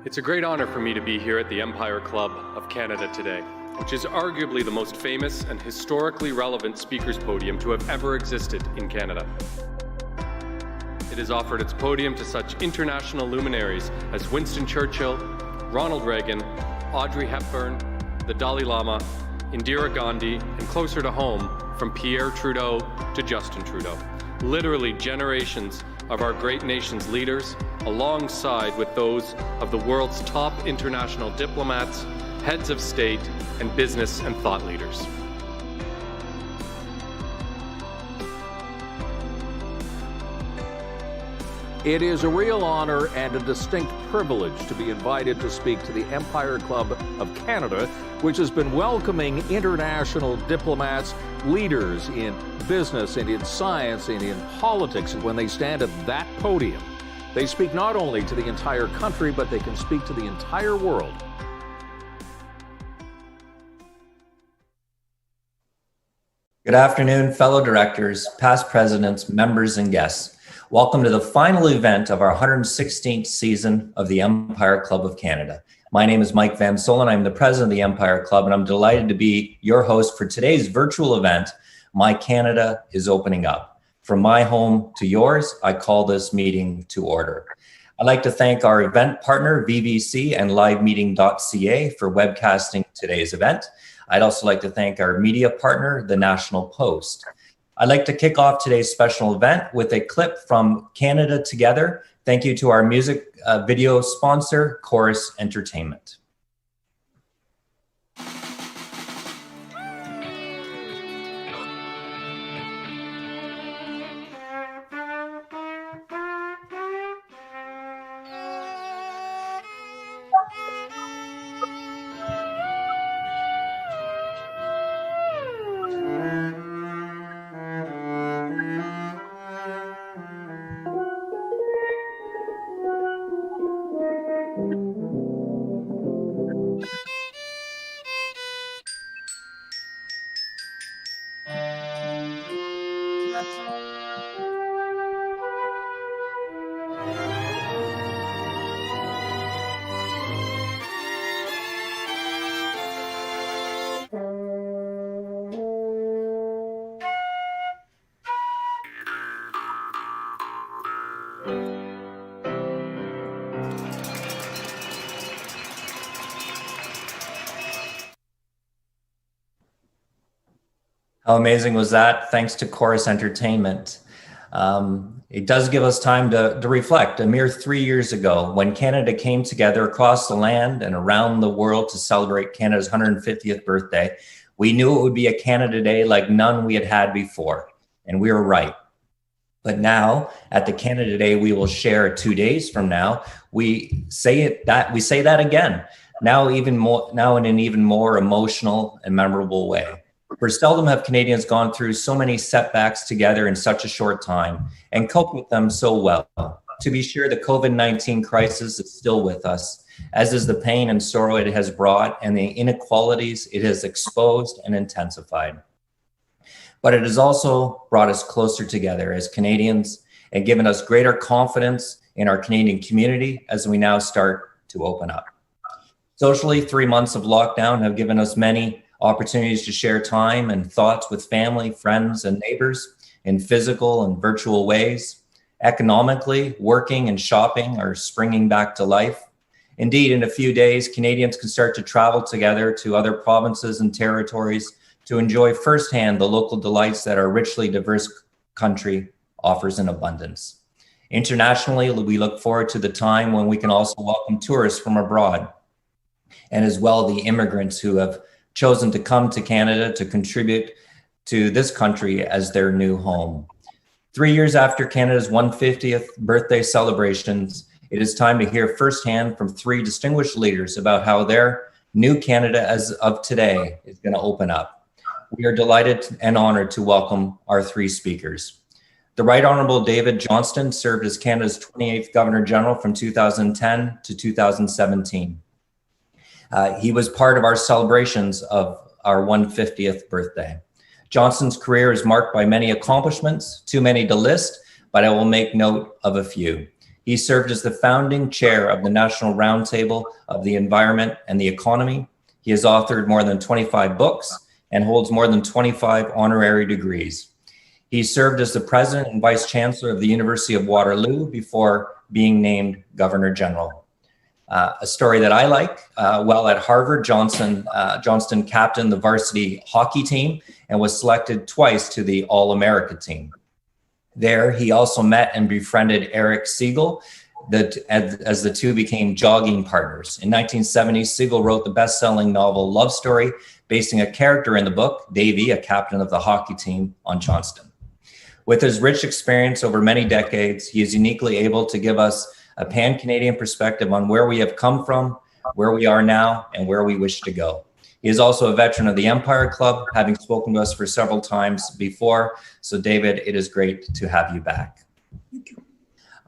It's a great honor for me to be here at the Empire Club of Canada today, which is arguably the most famous and historically relevant speakers podium to have ever existed in Canada. It has offered its podium to such international luminaries as Winston Churchill, Ronald Reagan, Audrey Hepburn, the Dalai Lama, Indira Gandhi, and closer to home, from Pierre Trudeau to Justin Trudeau. Literally generations of our great nation's leaders, alongside with those of the world's top international diplomats, heads of state, and business and thought leaders. It is a real honor and a distinct privilege to be invited to speak to the Empire Club of Canada, which has been welcoming international diplomats, leaders in business and in science and in politics. When they stand at that podium, they speak not only to the entire country, but they can speak to the entire world. Good afternoon, fellow directors, past presidents, members, and guests. Welcome to the final event of our 116th season of the Empire Club of Canada. My name is Mike Van Solen. I'm the president of the Empire Club, and I'm delighted to be your host for today's virtual event, My Canada is Opening Up. From my home to yours, I call this meeting to order. I'd like to thank our event partner, VVC and livemeeting.ca, for webcasting today's event. I'd also like to thank our media partner, the National Post. I'd like to kick off today's special event with a clip from Canada Together. Thank you to our music video sponsor, Chorus Entertainment. How amazing was that? Thanks to Chorus Entertainment. It does give us time to reflect. A mere 3 years ago, when Canada came together across the land and around the world to celebrate Canada's 150th birthday, we knew it would be a Canada Day like none we had had before, and we were right. But now, at the Canada Day we will share 2 days from now, we say that again. Now in an even more emotional and memorable way. For seldom have Canadians gone through so many setbacks together in such a short time and coped with them so well. To be sure, the COVID-19 crisis is still with us, as is the pain and sorrow it has brought and the inequalities it has exposed and intensified. But it has also brought us closer together as Canadians and given us greater confidence in our Canadian community as we now start to open up. Socially, 3 months of lockdown have given us many opportunities to share time and thoughts with family, friends, and neighbors in physical and virtual ways. Economically, working and shopping are springing back to life. Indeed, in a few days, Canadians can start to travel together to other provinces and territories to enjoy firsthand the local delights that our richly diverse country offers in abundance. Internationally, we look forward to the time when we can also welcome tourists from abroad, and as well the immigrants who have chosen to come to Canada to contribute to this country as their new home. 3 years after Canada's 150th birthday celebrations, it is time to hear firsthand from 3 distinguished leaders about how their new Canada as of today is going to open up. We are delighted and honored to welcome our 3 speakers. The Right Honourable David Johnston served as Canada's 28th Governor General from 2010 to 2017. He was part of our celebrations of our 150th birthday. Johnston's career is marked by many accomplishments, too many to list, but I will make note of a few. He served as the founding chair of the National Roundtable of the Environment and the Economy. He has authored more than 25 books and holds more than 25 honorary degrees. He served as the president and vice chancellor of the University of Waterloo before being named Governor General. A story that I like, while at Harvard, Johnston captained the varsity hockey team and was selected twice to the All-America team. There, he also met and befriended Eric Siegel, as the two became jogging partners. In 1970, Siegel wrote the best-selling novel Love Story, basing a character in the book, Davy, a captain of the hockey team, on Johnston. With his rich experience over many decades, he is uniquely able to give us a pan-Canadian perspective on where we have come from, where we are now, and where we wish to go. He is also a veteran of the Empire Club, having spoken to us for several times before. So David, it is great to have you back. Thank you.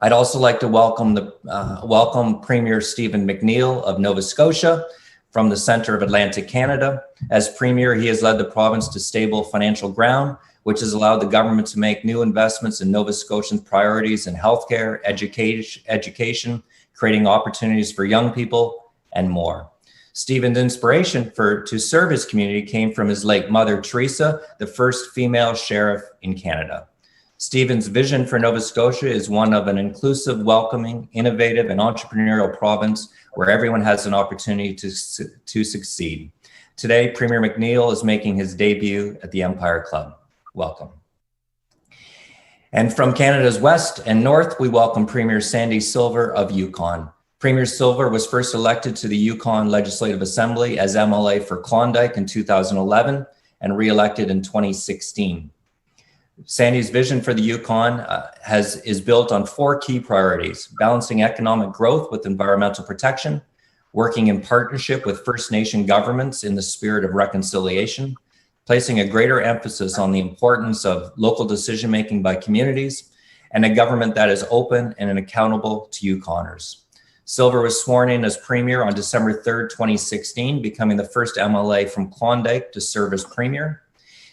I'd also like to welcome Premier Stephen McNeil of Nova Scotia from the Centre of Atlantic Canada. As Premier, he has led the province to stable financial ground, which has allowed the government to make new investments in Nova Scotians' priorities in healthcare, education, creating opportunities for young people, and more. Stephen's inspiration to serve his community came from his late mother, Teresa, the first female sheriff in Canada. Stephen's vision for Nova Scotia is one of an inclusive, welcoming, innovative, and entrepreneurial province where everyone has an opportunity to succeed. Today, Premier McNeil is making his debut at the Empire Club. Welcome. And from Canada's west and north, we welcome Premier Sandy Silver of Yukon. Premier Silver was first elected to the Yukon Legislative Assembly as MLA for Klondike in 2011 and re-elected in 2016. Sandy's vision for the Yukon is built on 4 key priorities: balancing economic growth with environmental protection, working in partnership with First Nation governments in the spirit of reconciliation, placing a greater emphasis on the importance of local decision-making by communities, and a government that is open and accountable to Yukoners. Silver was sworn in as Premier on December 3rd, 2016, becoming the first MLA from Klondike to serve as Premier.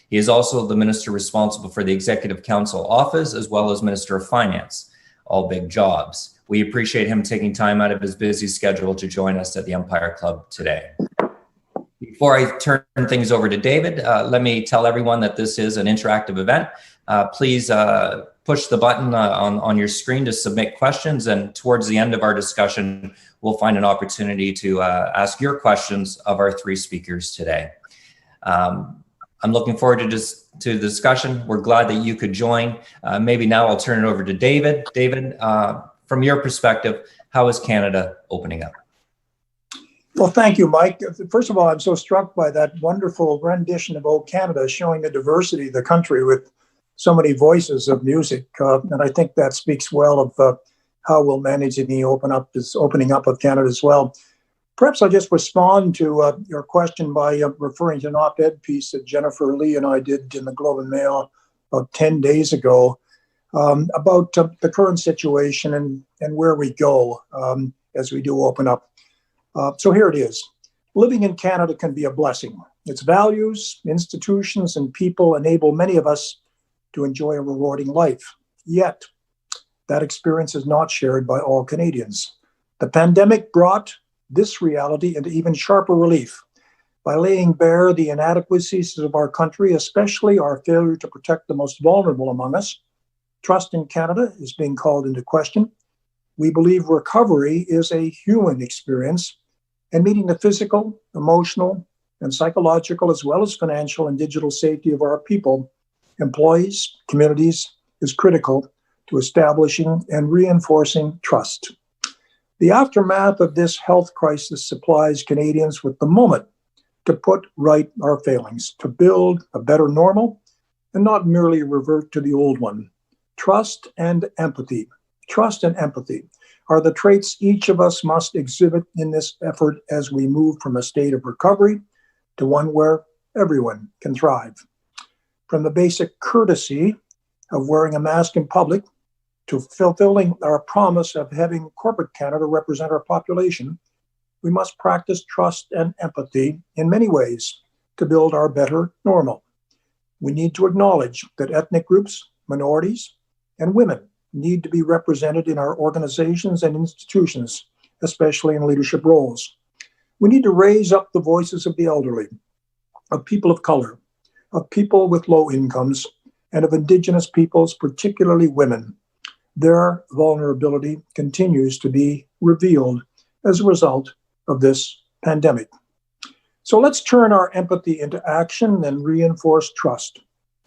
He is also the Minister responsible for the Executive Council office, as well as Minister of Finance, all big jobs. We appreciate him taking time out of his busy schedule to join us at the Empire Club today. Before I turn things over to David, let me tell everyone that this is an interactive event. Please push the button on your screen to submit questions, and towards the end of our discussion, we'll find an opportunity to ask your questions of our 3 speakers today. I'm looking forward to the discussion. We're glad that you could join. Maybe now I'll turn it over to David. David, from your perspective, how is Canada opening up? Well, thank you, Mike. First of all, I'm so struck by that wonderful rendition of "O Canada," showing the diversity of the country with so many voices of music. And I think that speaks well of how we'll manage the opening up of Canada as well. Perhaps I'll just respond to your question by referring to an op-ed piece that Jennifer Lee and I did in the Globe and Mail about 10 days ago about the current situation and where we go as we do open up. So here it is. Living in Canada can be a blessing. Its values, institutions, and people enable many of us to enjoy a rewarding life. Yet, that experience is not shared by all Canadians. The pandemic brought this reality into even sharper relief by laying bare the inadequacies of our country, especially our failure to protect the most vulnerable among us. Trust in Canada is being called into question. We believe recovery is a human experience, and meeting the physical, emotional, and psychological, as well as financial and digital safety of our people, employees, communities, is critical to establishing and reinforcing trust. The aftermath of this health crisis supplies Canadians with the moment to put right our failings, to build a better normal, and not merely revert to the old one. Trust and empathy. Trust and empathy are the traits each of us must exhibit in this effort as we move from a state of recovery to one where everyone can thrive. From the basic courtesy of wearing a mask in public to fulfilling our promise of having corporate Canada represent our population, we must practice trust and empathy in many ways to build our better normal. We need to acknowledge that ethnic groups, minorities, and women need to be represented in our organizations and institutions, especially in leadership roles. We need to raise up the voices of the elderly, of people of color, of people with low incomes, and of Indigenous peoples, particularly women. Their vulnerability continues to be revealed as a result of this pandemic. So let's turn our empathy into action and reinforce trust.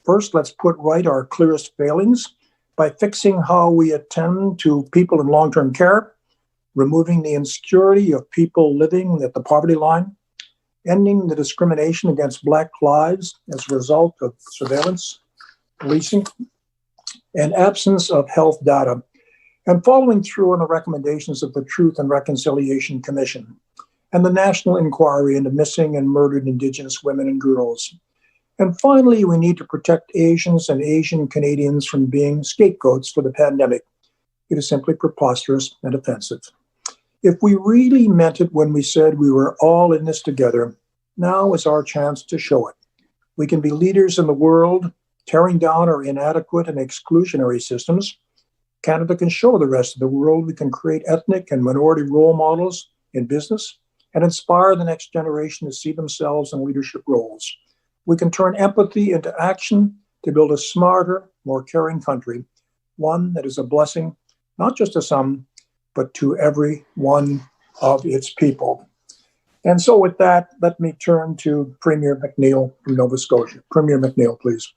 First, let's put right our clearest failings by fixing how we attend to people in long-term care, removing the insecurity of people living at the poverty line, ending the discrimination against Black lives as a result of surveillance, policing, and absence of health data, and following through on the recommendations of the Truth and Reconciliation Commission and the National Inquiry into Missing and Murdered Indigenous Women and Girls. And finally, we need to protect Asians and Asian Canadians from being scapegoats for the pandemic. It is simply preposterous and offensive. If we really meant it when we said we were all in this together, now is our chance to show it. We can be leaders in the world, tearing down our inadequate and exclusionary systems. Canada can show the rest of the world we can create ethnic and minority role models in business and inspire the next generation to see themselves in leadership roles. We can turn empathy into action to build a smarter, more caring country, one that is a blessing, not just to some, but to every one of its people. And so with that, let me turn to Premier McNeil from Nova Scotia. Premier McNeil, please.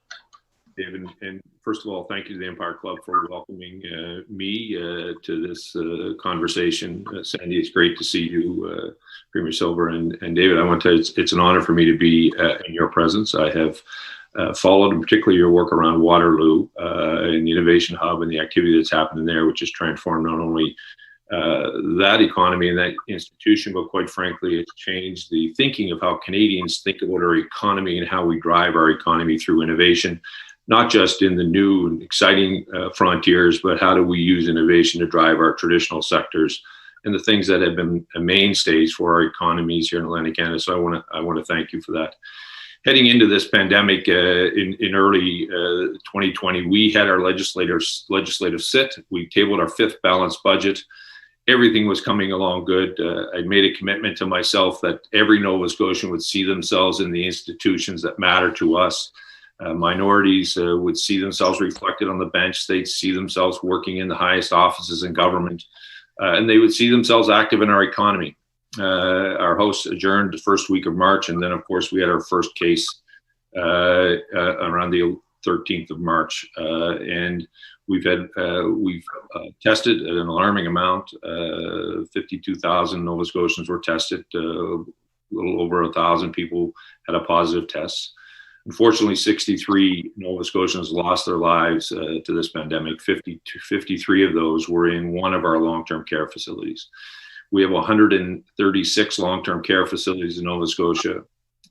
David, and first of all, thank you to the Empire Club for welcoming me to this conversation. Sandy, it's great to see you, Premier Silver, and David. I want to tell you, it's an honor for me to be in your presence. I have followed, in particular, your work around Waterloo and the Innovation Hub and the activity that's happening there, which has transformed not only that economy and that institution, but quite frankly, it's changed the thinking of how Canadians think about our economy and how we drive our economy through innovation. Not just in the new and exciting frontiers, but how do we use innovation to drive our traditional sectors and the things that have been mainstays for our economies here in Atlantic Canada. So I want to thank you for that. Heading into this pandemic in early 2020, we had our legislative sit. We tabled our fifth balanced budget. Everything was coming along good. I made a commitment to myself that every Nova Scotian would see themselves in the institutions that matter to us. Minorities would see themselves reflected on the bench. They'd see themselves working in the highest offices in government, and they would see themselves active in our economy. Our House adjourned the first week of March, and then, of course, we had our first case around the 13th of March, and we've tested at an alarming amount. 52,000 Nova Scotians were tested. A little over 1,000 people had a positive test. Unfortunately, 63 Nova Scotians lost their lives to this pandemic. 53 of those were in one of our long-term care facilities. We have 136 long-term care facilities in Nova Scotia.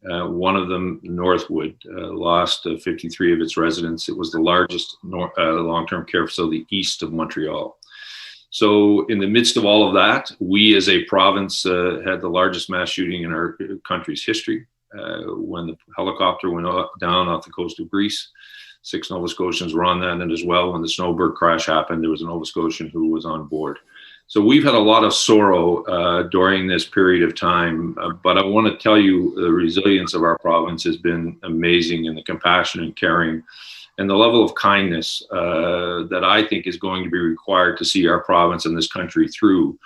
One of them, Northwood, lost 53 of its residents. It was the largest long-term care facility east of Montreal. So in the midst of all of that, we as a province had the largest mass shooting in our country's history. When the helicopter went down off the coast of Greece, 6 Nova Scotians were on that, and as well, when the snowbird crash happened, there was a Nova Scotian who was on board. So we've had a lot of sorrow during this period of time, but I want to tell you the resilience of our province has been amazing, and the compassion and caring and the level of kindness that I think is going to be required to see our province and this country through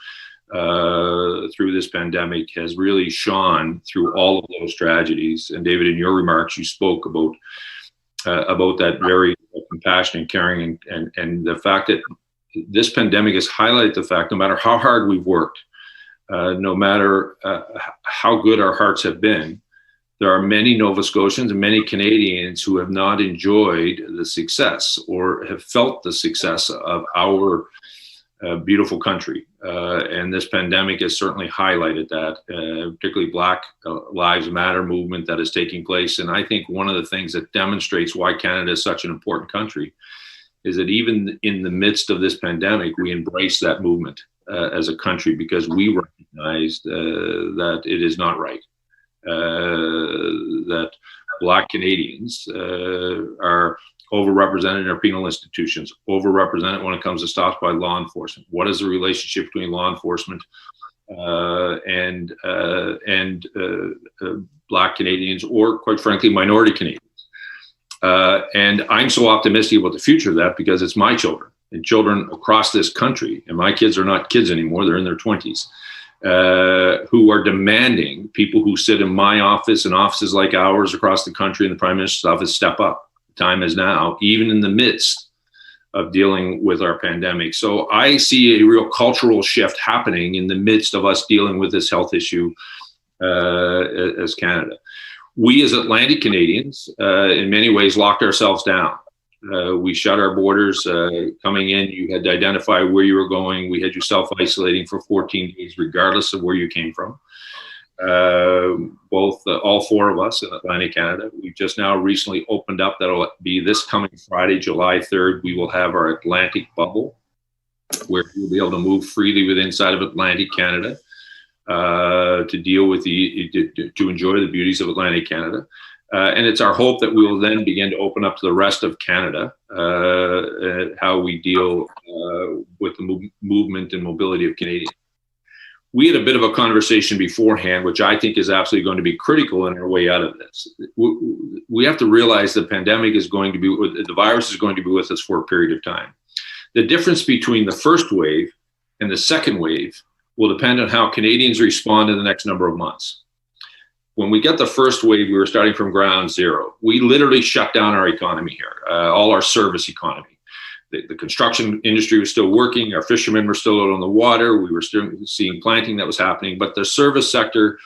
this pandemic has really shone through all of those tragedies. And David, in your remarks, you spoke about that very compassion and caring, and the fact that this pandemic has highlighted the fact, no matter how hard we've worked, no matter how good our hearts have been, there are many Nova Scotians and many Canadians who have not enjoyed the success or have felt the success of our beautiful country. And this pandemic has certainly highlighted that, particularly Black Lives Matter movement that is taking place. And I think one of the things that demonstrates why Canada is such an important country is that even in the midst of this pandemic, we embrace that movement as a country, because we recognize that it is not right. That Black Canadians are overrepresented in our penal institutions, overrepresented when it comes to stops by law enforcement. What is the relationship between law enforcement and Black Canadians, or quite frankly, minority Canadians? And I'm so optimistic about the future of that because it's my children and children across this country, and my kids are not kids anymore, they're in their 20s, who are demanding people who sit in my office and offices like ours across the country and the Prime Minister's office step up. The time is now, even in the midst of dealing with our pandemic. So I see a real cultural shift happening in the midst of us dealing with this health issue as Canada. We as Atlantic Canadians, in many ways, locked ourselves down. We shut our borders. Coming in, you had to identify where you were going. We had you self-isolating for 14 days, regardless of where you came from. All four of us in Atlantic Canada. We've just now recently opened up. That'll be this coming Friday, July 3rd. We will have our Atlantic bubble, where you'll be able to move freely within inside of Atlantic Canada to deal with to enjoy the beauties of Atlantic Canada. And it's our hope that we will then begin to open up to the rest of Canada, how we deal with the movement and mobility of Canadians. We had a bit of a conversation beforehand, which I think is absolutely going to be critical in our way out of this. We have to realize the pandemic is going to be, the virus is going to be with us for a period of time. The difference between the first wave and the second wave will depend on how Canadians respond in the next number of months. When we get the first wave, we were starting from ground zero. We literally shut down our economy here, all our service economy. The construction industry was still working. Our fishermen were still out on the water. We were still seeing planting that was happening, but the service sector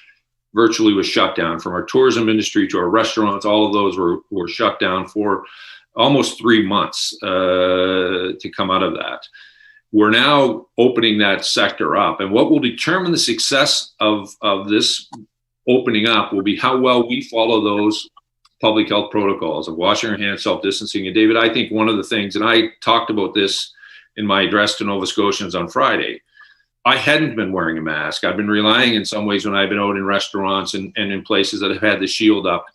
virtually was shut down. From our tourism industry to our restaurants, all of those were shut down for almost 3 months to come out of that. We're now opening that sector up. And what will determine the success of this opening up will be how well we follow those public health protocols of washing our hands, self-distancing. And David, I think one of the things, and I talked about this in my address to Nova Scotians on Friday, I hadn't been wearing a mask. I've been relying in some ways when I've been out in restaurants and in places that have had the shield up.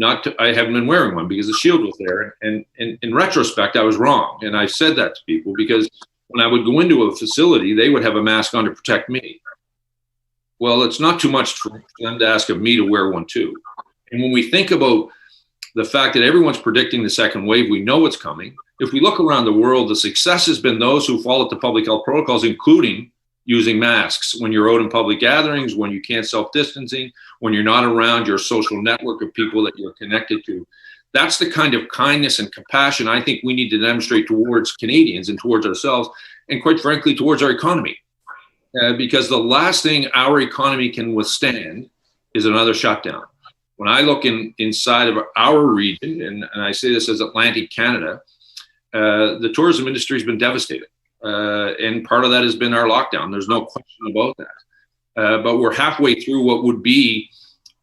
I haven't been wearing one because the shield was there. And in retrospect, I was wrong. And I said that to people because when I would go into a facility, they would have a mask on to protect me. Well, it's not too much for them to ask of me to wear one too. And when we think about the fact that everyone's predicting the second wave, we know it's coming. If we look around the world, the success has been those who followed the public health protocols, including using masks when you're out in public gatherings, when you can't self-distancing, when you're not around your social network of people that you're connected to. That's the kind of kindness and compassion I think we need to demonstrate towards Canadians and towards ourselves, and quite frankly, towards our economy. Because the last thing our economy can withstand is another shutdown. When I look inside of our region, and I say this as Atlantic Canada, the tourism industry has been devastated. And part of that has been our lockdown. There's no question about that. But we're halfway through what would be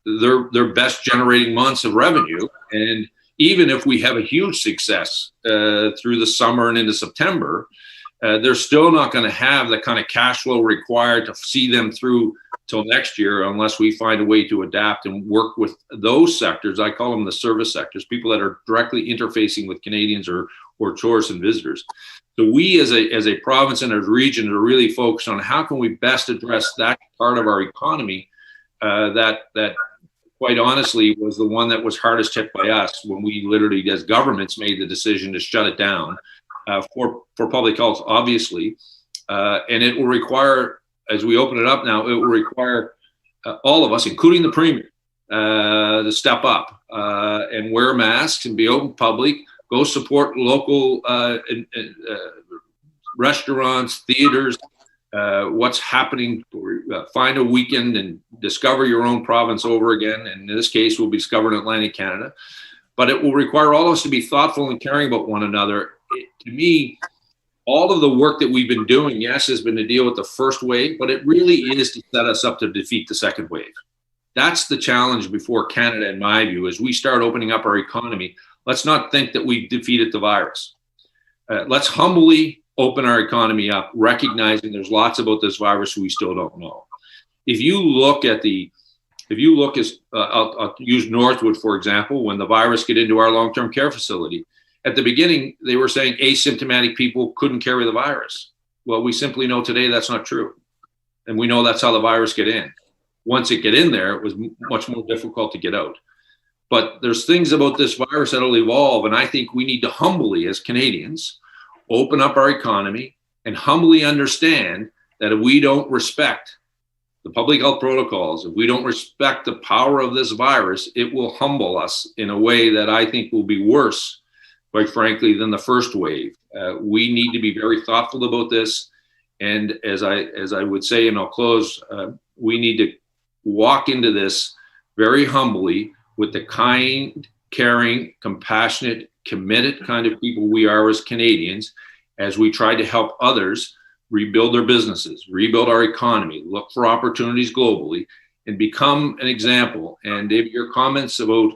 their best generating months of revenue. And even if we have a huge success through the summer and into September, they're still not going to have the kind of cash flow required to see them through till next year unless we find a way to adapt and work with those sectors. I call them the service sectors, people that are directly interfacing with Canadians or tourists and visitors. So we as a province and as a region are really focused on how can we best address that part of our economy that quite honestly was the one that was hardest hit by us when we literally as governments made the decision to shut it down for public health, obviously. And it will require, as we open it up now, it will require all of us, including the Premier, to step up and wear masks and be open public, go support local restaurants, theaters, what's happening, find a weekend and discover your own province over again. And in this case, we'll be discovering Atlantic Canada. But it will require all of us to be thoughtful and caring about one another. To me, all of the work that we've been doing, yes, has been to deal with the first wave, but it really is to set us up to defeat the second wave. That's the challenge before Canada, in my view, as we start opening up our economy. Let's not think that we defeated the virus. Let's humbly open our economy up, recognizing there's lots about this virus we still don't know. If you look as, I'll use Northwood, for example, when the virus get into our long-term care facility, At the beginning, they were saying asymptomatic people couldn't carry the virus. Well, we simply know today that's not true. And we know that's how the virus get in. Once it get in there, it was much more difficult to get out. But there's things about this virus that'll evolve. And I think we need to humbly, as Canadians, open up our economy and humbly understand that if we don't respect the public health protocols, if we don't respect the power of this virus, it will humble us in a way that I think will be worse, quite frankly, than the first wave. We need to be very thoughtful about this. And as I would say, and I'll close, we need to walk into this very humbly with the kind, caring, compassionate, committed kind of people we are as Canadians, as we try to help others rebuild their businesses, rebuild our economy, look for opportunities globally, and become an example. And David, your comments about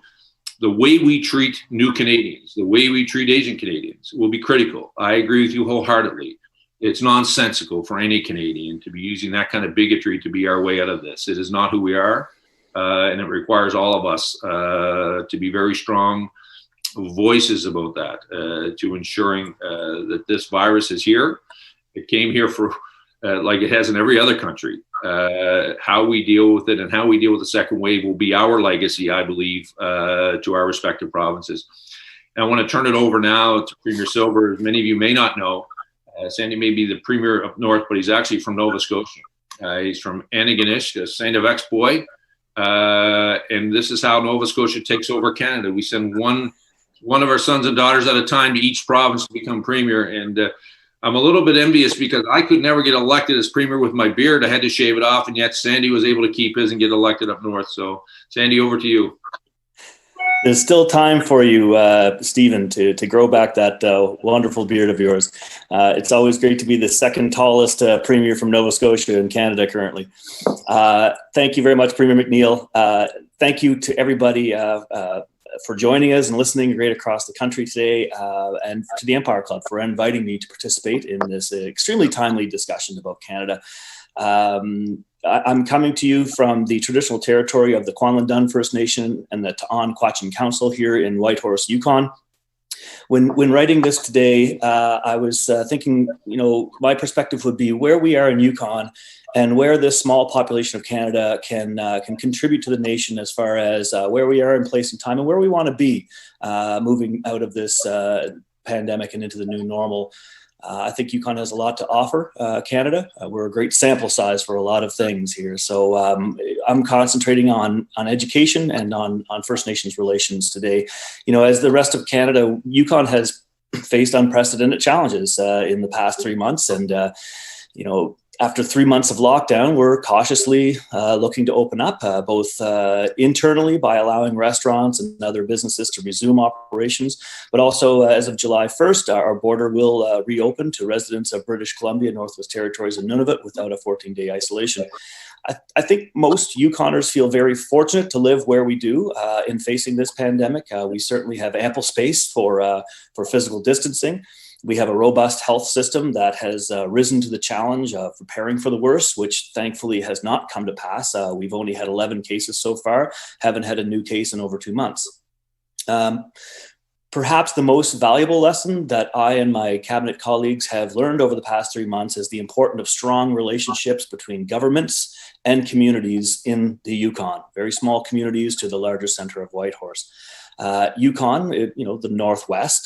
the way we treat new Canadians, the way we treat Asian Canadians will be critical. I agree with you wholeheartedly. It's nonsensical for any Canadian to be using that kind of bigotry to be our way out of this. It is not who we are, and it requires all of us to be very strong voices about that, to ensuring that this virus is here. It came here for, like it has in every other country. How we deal with it and how we deal with the second wave will be our legacy, I believe, to our respective provinces. And I want to turn it over now to Premier Silver. As many of you may not know, Sandy may be the Premier up north, but he's actually from Nova Scotia. He's from Antigonish, a Saint FX boy. And this is how Nova Scotia takes over Canada. We send one of our sons and daughters at a time to each province to become Premier. And I'm a little bit envious because I could never get elected as Premier with my beard. I had to shave it off, and yet Sandy was able to keep his and get elected up north. So, Sandy, over to you. There's still time for you, Stephen, to grow back that wonderful beard of yours. It's always great to be the second tallest Premier from Nova Scotia in Canada currently. Thank you very much, Premier McNeil. Thank you to everybody for joining us and listening right across the country today, and to the Empire Club for inviting me to participate in this extremely timely discussion about Canada. I'm coming to you from the traditional territory of the Kwanlin First Nation and the Ta'an Quachin Council here in Whitehorse, Yukon. When writing this today, I was thinking, my perspective would be where we are in Yukon and where this small population of Canada can contribute to the nation as far as where we are in place and time and where we want to be moving out of this pandemic and into the new normal. I think Yukon has a lot to offer Canada. We're a great sample size for a lot of things here. So I'm concentrating on education and on First Nations relations today. As the rest of Canada, Yukon has faced unprecedented challenges in the past 3 months. And, after 3 months of lockdown, we're cautiously looking to open up both internally by allowing restaurants and other businesses to resume operations, but also as of July 1st, our border will reopen to residents of British Columbia, Northwest Territories, and Nunavut without a 14-day isolation. I think most Yukoners feel very fortunate to live where we do in facing this pandemic. We certainly have ample space for physical distancing. We have a robust health system that has risen to the challenge of preparing for the worst, which thankfully has not come to pass. We've only had 11 cases so far, haven't had a new case in over 2 months. Perhaps the most valuable lesson that I and my cabinet colleagues have learned over the past 3 months is the importance of strong relationships between governments and communities in the Yukon, very small communities to the larger center of Whitehorse. Yukon, the Northwest,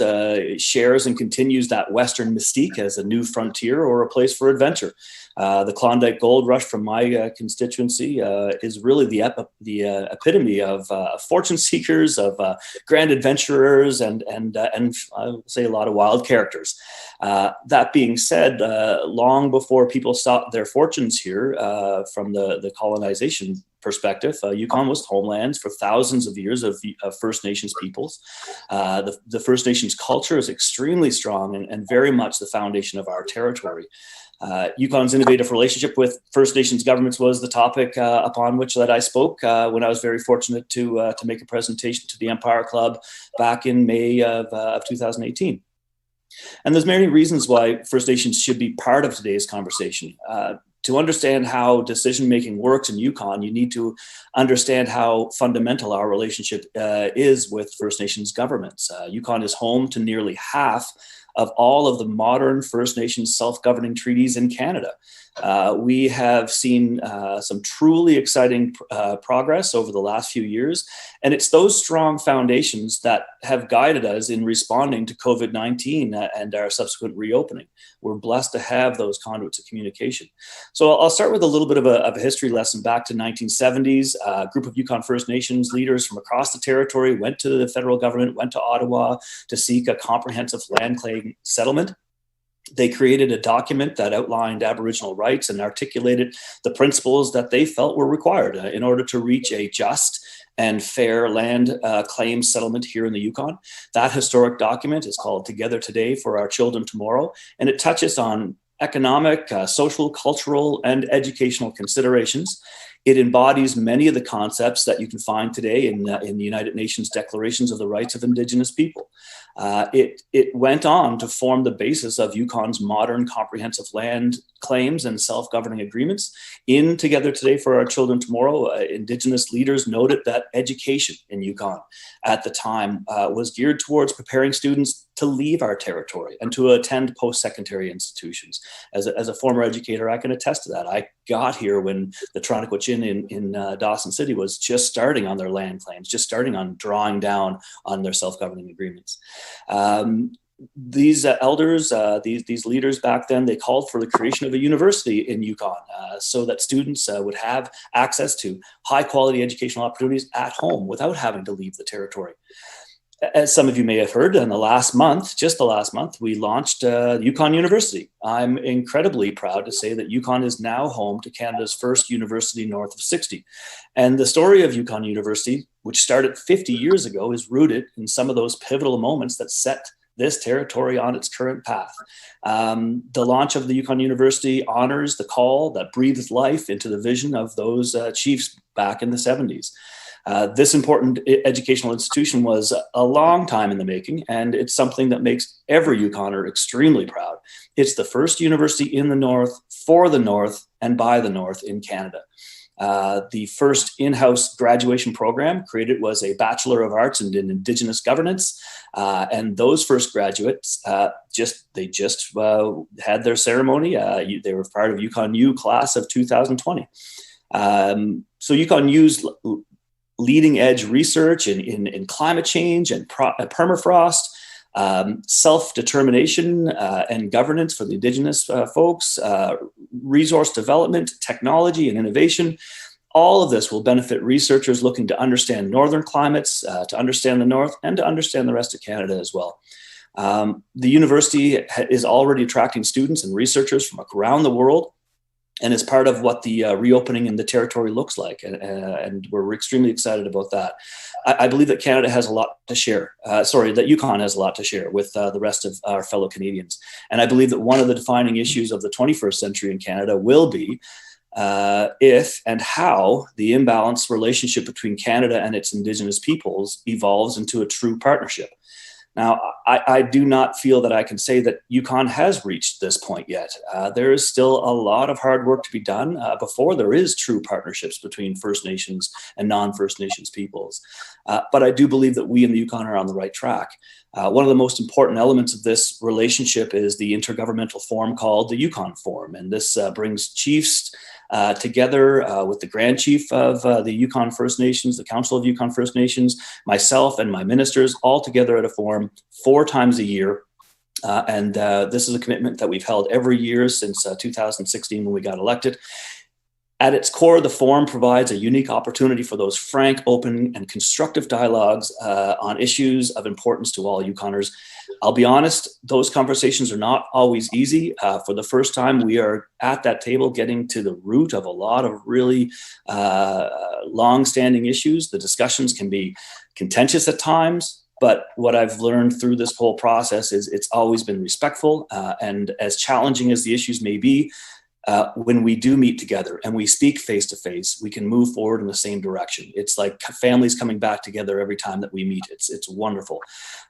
shares and continues that Western mystique as a new frontier or a place for adventure. The Klondike Gold Rush from my constituency is really the epitome of fortune seekers, of grand adventurers, and I would say a lot of wild characters. That being said, long before people sought their fortunes here from the colonization perspective, Yukon was homelands for thousands of years of First Nations peoples. The First Nations culture is extremely strong and very much the foundation of our territory. Yukon's innovative relationship with First Nations governments was the topic upon which that I spoke when I was very fortunate to make a presentation to the Empire Club back in May of 2018. And there's many reasons why First Nations should be part of today's conversation. to understand how decision-making works in Yukon, you need to understand how fundamental our relationship is with First Nations governments. Yukon is home to nearly half of all of the modern First Nations self-governing treaties in Canada. We have seen some truly exciting progress over the last few years, and it's those strong foundations that have guided us in responding to COVID-19 and our subsequent reopening. We're blessed to have those conduits of communication. So I'll start with a little bit of a history lesson back to 1970s. A group of Yukon First Nations leaders from across the territory went to the federal government, went to Ottawa to seek a comprehensive land claim settlement. They created a document that outlined Aboriginal rights and articulated the principles that they felt were required in order to reach a just and fair land claim settlement here in the Yukon. That historic document is called Together Today for Our Children Tomorrow, and it touches on economic, social, cultural, and educational considerations. It embodies many of the concepts that you can find today in the United Nations Declarations of the Rights of Indigenous People. It went on to form the basis of Yukon's modern comprehensive land claims and self-governing agreements. In Together Today for Our Children Tomorrow, Indigenous leaders noted that education in Yukon at the time was geared towards preparing students to leave our territory and to attend post-secondary institutions. As a former educator, I can attest to that. I got here when the Tronaqua-Chin in Dawson City was just starting on their land claims, just starting on drawing down on their self-governing agreements. These elders, these leaders back then, they called for the creation of a university in Yukon so that students would have access to high quality educational opportunities at home without having to leave the territory. As some of you may have heard, in the last month, just the last month, we launched Yukon University. I'm incredibly proud to say that Yukon is now home to Canada's first university north of 60. And the story of Yukon University, which started 50 years ago, is rooted in some of those pivotal moments that set this territory on its current path. The launch of the Yukon University honors the call that breathed life into the vision of those chiefs back in the 70s. This important educational institution was a long time in the making, and it's something that makes every Yukoner extremely proud. It's the first university in the North, for the North, and by the North in Canada. The first in-house graduation program created was a Bachelor of Arts in Indigenous Governance, and those first graduates just had their ceremony. They were part of Yukon U class of 2020. So Yukon U's leading edge research in climate change and permafrost, self-determination and governance for the Indigenous folks, resource development, technology and innovation. All of this will benefit researchers looking to understand northern climates, to understand the North, and to understand the rest of Canada as well. The university is already attracting students and researchers from around the world, and is part of what the reopening in the territory looks like. And we're extremely excited about that. I believe that Canada has a lot to share. That Yukon has a lot to share with the rest of our fellow Canadians. And I believe that one of the defining issues of the 21st century in Canada will be if and how the imbalanced relationship between Canada and its Indigenous peoples evolves into a true partnership. Now, I do not feel that I can say that Yukon has reached this point yet. There is still a lot of hard work to be done before there is true partnerships between First Nations and non-First Nations peoples. But I do believe that we in the Yukon are on the right track. One of the most important elements of this relationship is the intergovernmental forum called the Yukon Forum. And this brings chiefs together with the Grand Chief of the Yukon First Nations, the Council of Yukon First Nations, myself and my ministers, all together at a forum 4 times a year. This is a commitment that we've held every year since 2016 when we got elected. At its core, the forum provides a unique opportunity for those frank, open, and constructive dialogues on issues of importance to all Yukoners. I'll be honest, those conversations are not always easy. For the first time, we are at that table getting to the root of a lot of really long-standing issues. The discussions can be contentious at times, but what I've learned through this whole process is it's always been respectful, and as challenging as the issues may be, when we do meet together and we speak face to face, we can move forward in the same direction. It's like families coming back together every time that we meet. It's wonderful.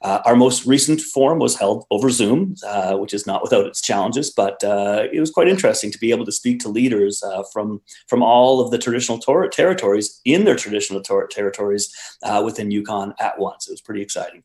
Our most recent forum was held over Zoom, which is not without its challenges, but it was quite interesting to be able to speak to leaders from all of the traditional territories in their traditional territories within Yukon at once. It was pretty exciting.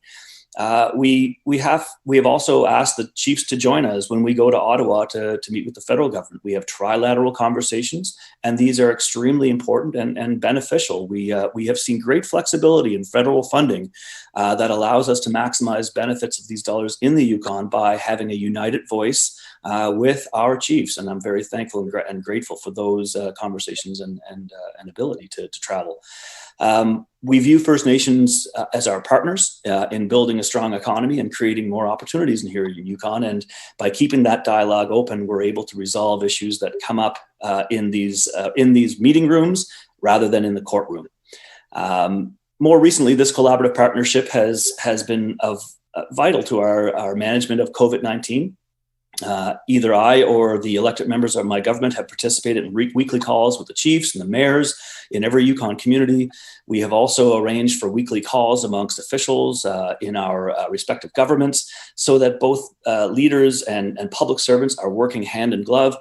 We have also asked the chiefs to join us when we go to Ottawa to meet with the federal government. We have trilateral conversations, and these are extremely important and beneficial. We have seen great flexibility in federal funding that allows us to maximize benefits of these dollars in the Yukon by having a united voice with our chiefs. And I'm very thankful and grateful for those conversations and ability to travel. We view First Nations as our partners in building a strong economy and creating more opportunities in here in Yukon. And by keeping that dialogue open, we're able to resolve issues that come up in these meeting rooms rather than in the courtroom. More recently, this collaborative partnership has been vital to our management of COVID-19. Either I or the elected members of my government have participated in weekly calls with the chiefs and the mayors in every Yukon community. We have also arranged for weekly calls amongst officials in our respective governments so that both leaders and public servants are working hand in glove.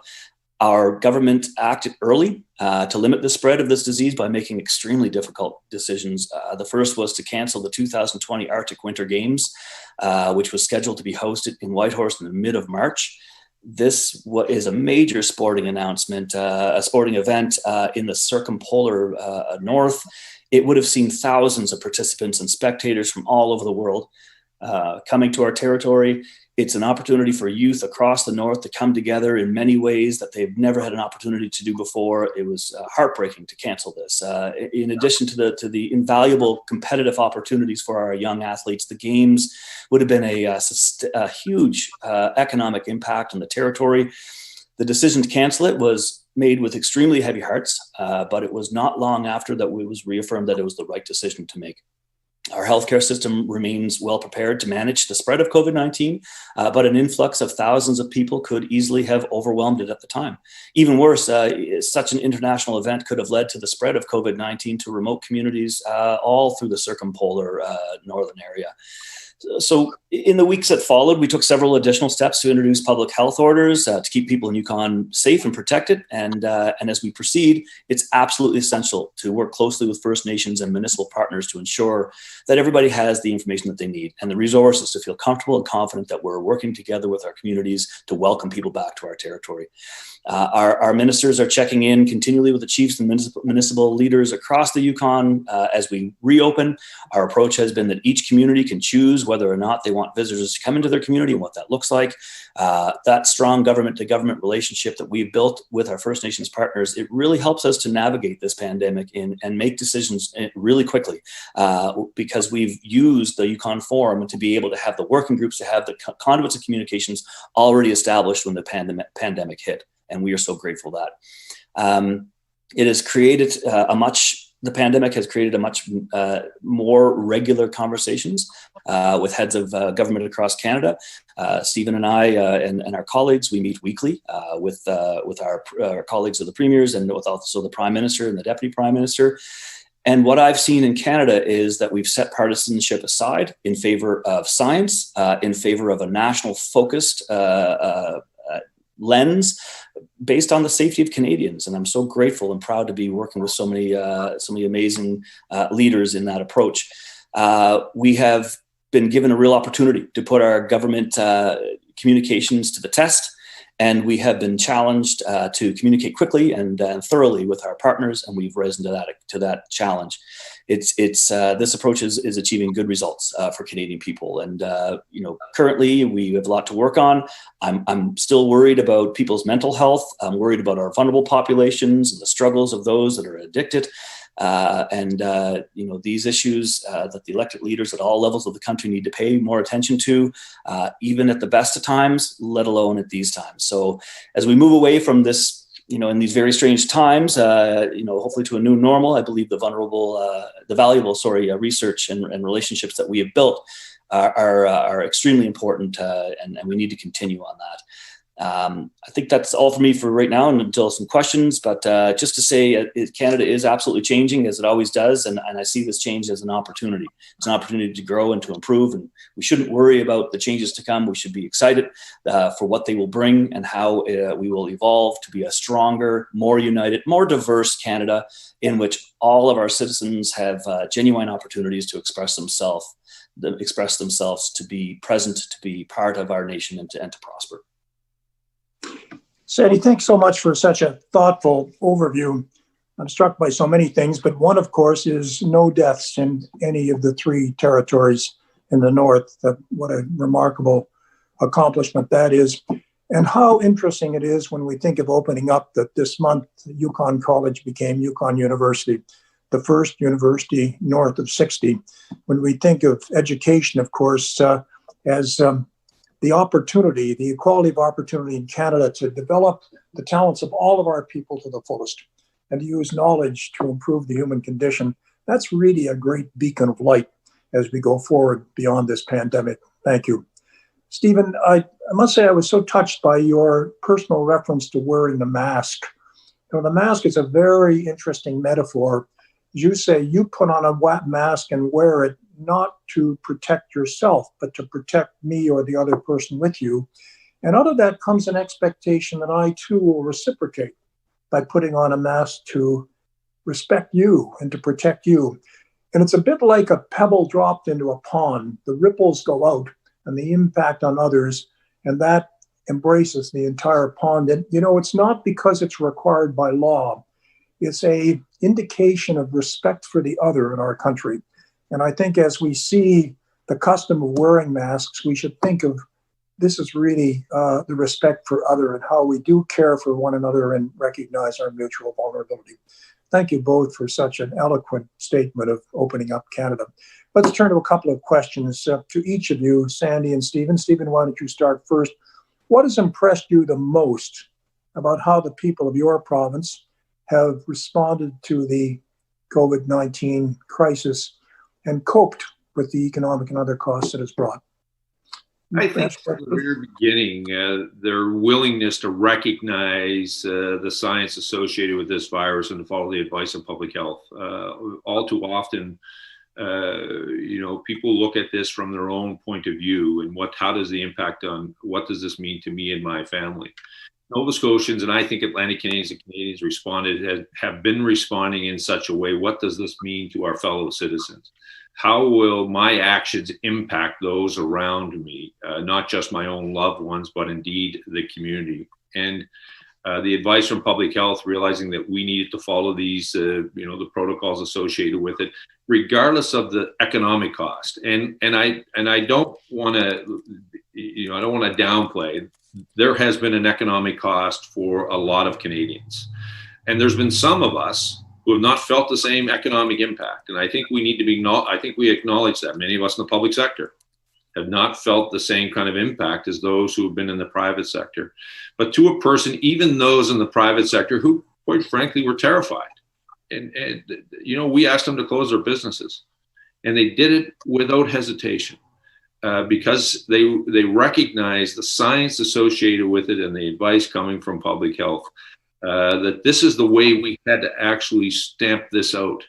Our government acted early to limit the spread of this disease by making extremely difficult decisions. The first was to cancel the 2020 Arctic Winter Games, which was scheduled to be hosted in Whitehorse in the mid of March. This is a major sporting announcement, a sporting event in the circumpolar north. It would have seen thousands of participants and spectators from all over the world coming to our territory. It's an opportunity for youth across the north to come together in many ways that they've never had an opportunity to do before. It was heartbreaking to cancel this. In addition to the invaluable competitive opportunities for our young athletes, the games would have been a huge economic impact on the territory. The decision to cancel it was made with extremely heavy hearts, but it was not long after that it was reaffirmed that it was the right decision to make. Our healthcare system remains well prepared to manage the spread of COVID-19, but an influx of thousands of people could easily have overwhelmed it at the time. Even worse, such an international event could have led to the spread of COVID-19 to remote communities all through the circumpolar northern area. So in the weeks that followed, we took several additional steps to introduce public health orders to keep people in Yukon safe and protected. And as we proceed, it's absolutely essential to work closely with First Nations and municipal partners to ensure that everybody has the information that they need and the resources to feel comfortable and confident that we're working together with our communities to welcome people back to our territory. Our ministers are checking in continually with the chiefs and municipal leaders across the Yukon as we reopen. Our approach has been that each community can choose whether or not they want visitors to come into their community and what that looks like. That strong government-to-government relationship that we've built with our First Nations partners, it really helps us to navigate this pandemic and make decisions really quickly because we've used the Yukon Forum to be able to have the working groups, to have the conduits of communications already established when the pandemic hit. And we are so grateful for that. It has created the pandemic has created a much more regular conversations with heads of government across Canada. Stephen and I and our colleagues, we meet weekly with our colleagues of the premiers and with also the Prime Minister and the Deputy Prime Minister. And what I've seen in Canada is that we've set partisanship aside in favor of science, in favor of a national focused lens based on the safety of Canadians. And I'm so grateful and proud to be working with so many amazing leaders in that approach. We have been given a real opportunity to put our government communications to the test. And we have been challenged to communicate quickly and thoroughly with our partners, and we've risen to that challenge. This approach is achieving good results for Canadian people, and currently we have a lot to work on. I'm still worried about people's mental health. I'm worried about our vulnerable populations and the struggles of those that are addicted. These issues that the elected leaders at all levels of the country need to pay more attention to, even at the best of times, let alone at these times. So as we move away from this, in these very strange times, hopefully to a new normal, I believe the valuable research and relationships that we have built are extremely important, and we need to continue on that. I think that's all for me for right now and until some questions. But just to say, Canada is absolutely changing, as it always does. And I see this change as an opportunity. It's an opportunity to grow and to improve. And we shouldn't worry about the changes to come. We should be excited for what they will bring and how we will evolve to be a stronger, more united, more diverse Canada in which all of our citizens have genuine opportunities to express themselves, to be present, to be part of our nation, and to prosper. Sandy, thanks so much for such a thoughtful overview. I'm struck by so many things, but one, of course, is no deaths in any of the 3 territories in the north. What a remarkable accomplishment that is. And how interesting it is when we think of opening up that this month, Yukon College became Yukon University, the first university north of 60. When we think of education, of course, as the opportunity, the equality of opportunity in Canada to develop the talents of all of our people to the fullest and to use knowledge to improve the human condition. That's really a great beacon of light as we go forward beyond this pandemic. Thank you. Stephen, I must say I was so touched by your personal reference to wearing the mask. You know, the mask is a very interesting metaphor. As you say, you put on a mask and wear it not to protect yourself, but to protect me or the other person with you. And out of that comes an expectation that I too will reciprocate by putting on a mask to respect you and to protect you. And it's a bit like a pebble dropped into a pond. The ripples go out and the impact on others, and that embraces the entire pond. And, you know, it's not because it's required by law. It's a indication of respect for the other in our country. And I think as we see the custom of wearing masks, we should think of this is really the respect for other and how we do care for one another and recognize our mutual vulnerability. Thank you both for such an eloquent statement of opening up Canada. Let's turn to a couple of questions to each of you, Sandy and Stephen. Stephen, why don't you start first? What has impressed you the most about how the people of your province have responded to the COVID-19 crisis and coped with the economic and other costs it has brought? I think from the very beginning, their willingness to recognize the science associated with this virus and to follow the advice of public health. All too often, you know, people look at this from their own point of view and how does the impact on, what does this mean to me and my family? Nova Scotians, and I think Atlantic Canadians and Canadians have been responding in such a way. What does this mean to our fellow citizens? How will my actions impact those around me, not just my own loved ones, but indeed the community? And the advice from public health, realizing that we needed to follow these, you know, the protocols associated with it, regardless of the economic cost. And I don't want to, you know, I don't want to downplay. There has been an economic cost for a lot of Canadians, and there's been some of us who have not felt the same economic impact. And I think we need to be, I think we acknowledge that. Many of us in the public sector have not felt the same kind of impact as those who have been in the private sector. But to a person, even those in the private sector who, quite frankly, were terrified. And you know, we asked them to close their businesses, and they did it without hesitation because they recognize the science associated with it and the advice coming from public health. That this is the way we had to actually stamp this out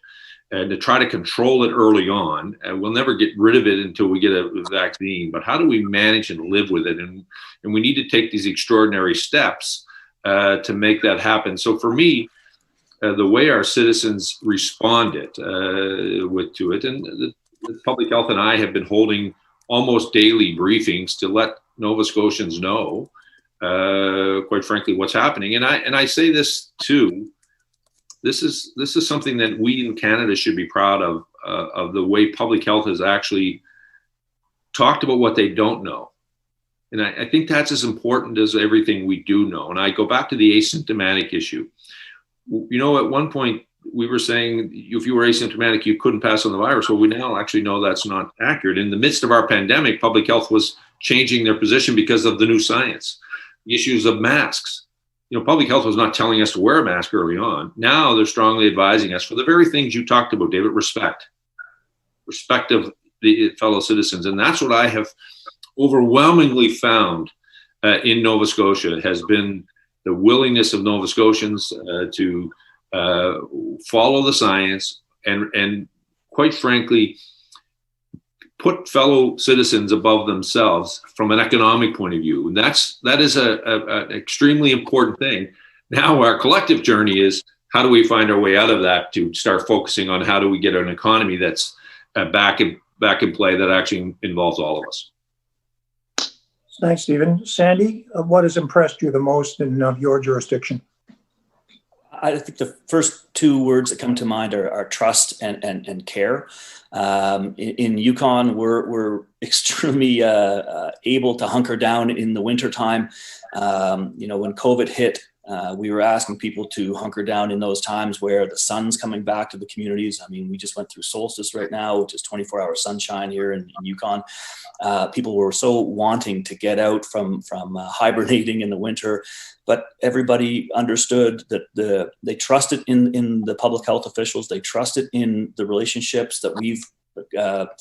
and to try to control it early on. We'll never get rid of it until we get a vaccine, but how do we manage and live with it? And we need to take these extraordinary steps to make that happen. So for me, the way our citizens responded to it, and the public health and I have been holding almost daily briefings to let Nova Scotians know quite frankly, what's happening. And I say this too, this is something that we in Canada should be proud of the way public health has actually talked about what they don't know. And I think that's as important as everything we do know. And I go back to the asymptomatic issue. You know, at one point we were saying if you were asymptomatic, you couldn't pass on the virus. Well, we now actually know that's not accurate. In the midst of our pandemic, public health was changing their position because of the new science. Issues of masks. You know, public health was not telling us to wear a mask early on. Now they're strongly advising us for the very things you talked about, David, respect of the fellow citizens. And that's what I have overwhelmingly found in Nova Scotia has been the willingness of Nova Scotians to follow the science and quite frankly, put fellow citizens above themselves from an economic point of view. And that is an extremely important thing. Now our collective journey is how do we find our way out of that to start focusing on how do we get an economy that's back in play that actually involves all of us. Thanks, Stephen. Sandy, what has impressed you the most in your jurisdiction? I think the first two words that come to mind are trust and care. In Yukon, we're extremely able to hunker down in the wintertime. When COVID hit, we were asking people to hunker down in those times where the sun's coming back to the communities. I mean, we just went through solstice right now, which is 24-hour sunshine here in Yukon. People were so wanting to get out from hibernating in the winter, but everybody understood that they trusted in the public health officials. They trusted in the relationships that we've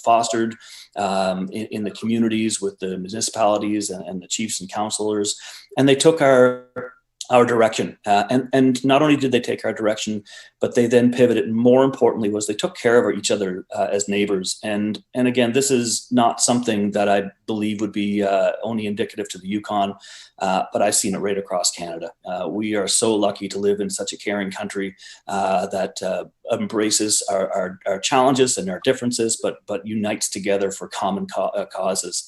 fostered in the communities with the municipalities and the chiefs and councillors, and they took our direction. And not only did they take our direction, but they then pivoted. More importantly was they took care of each other as neighbors. And again, this is not something that I believe would be only indicative to the Yukon, but I've seen it right across Canada. We are so lucky to live in such a caring country that embraces our challenges and our differences, but unites together for common causes.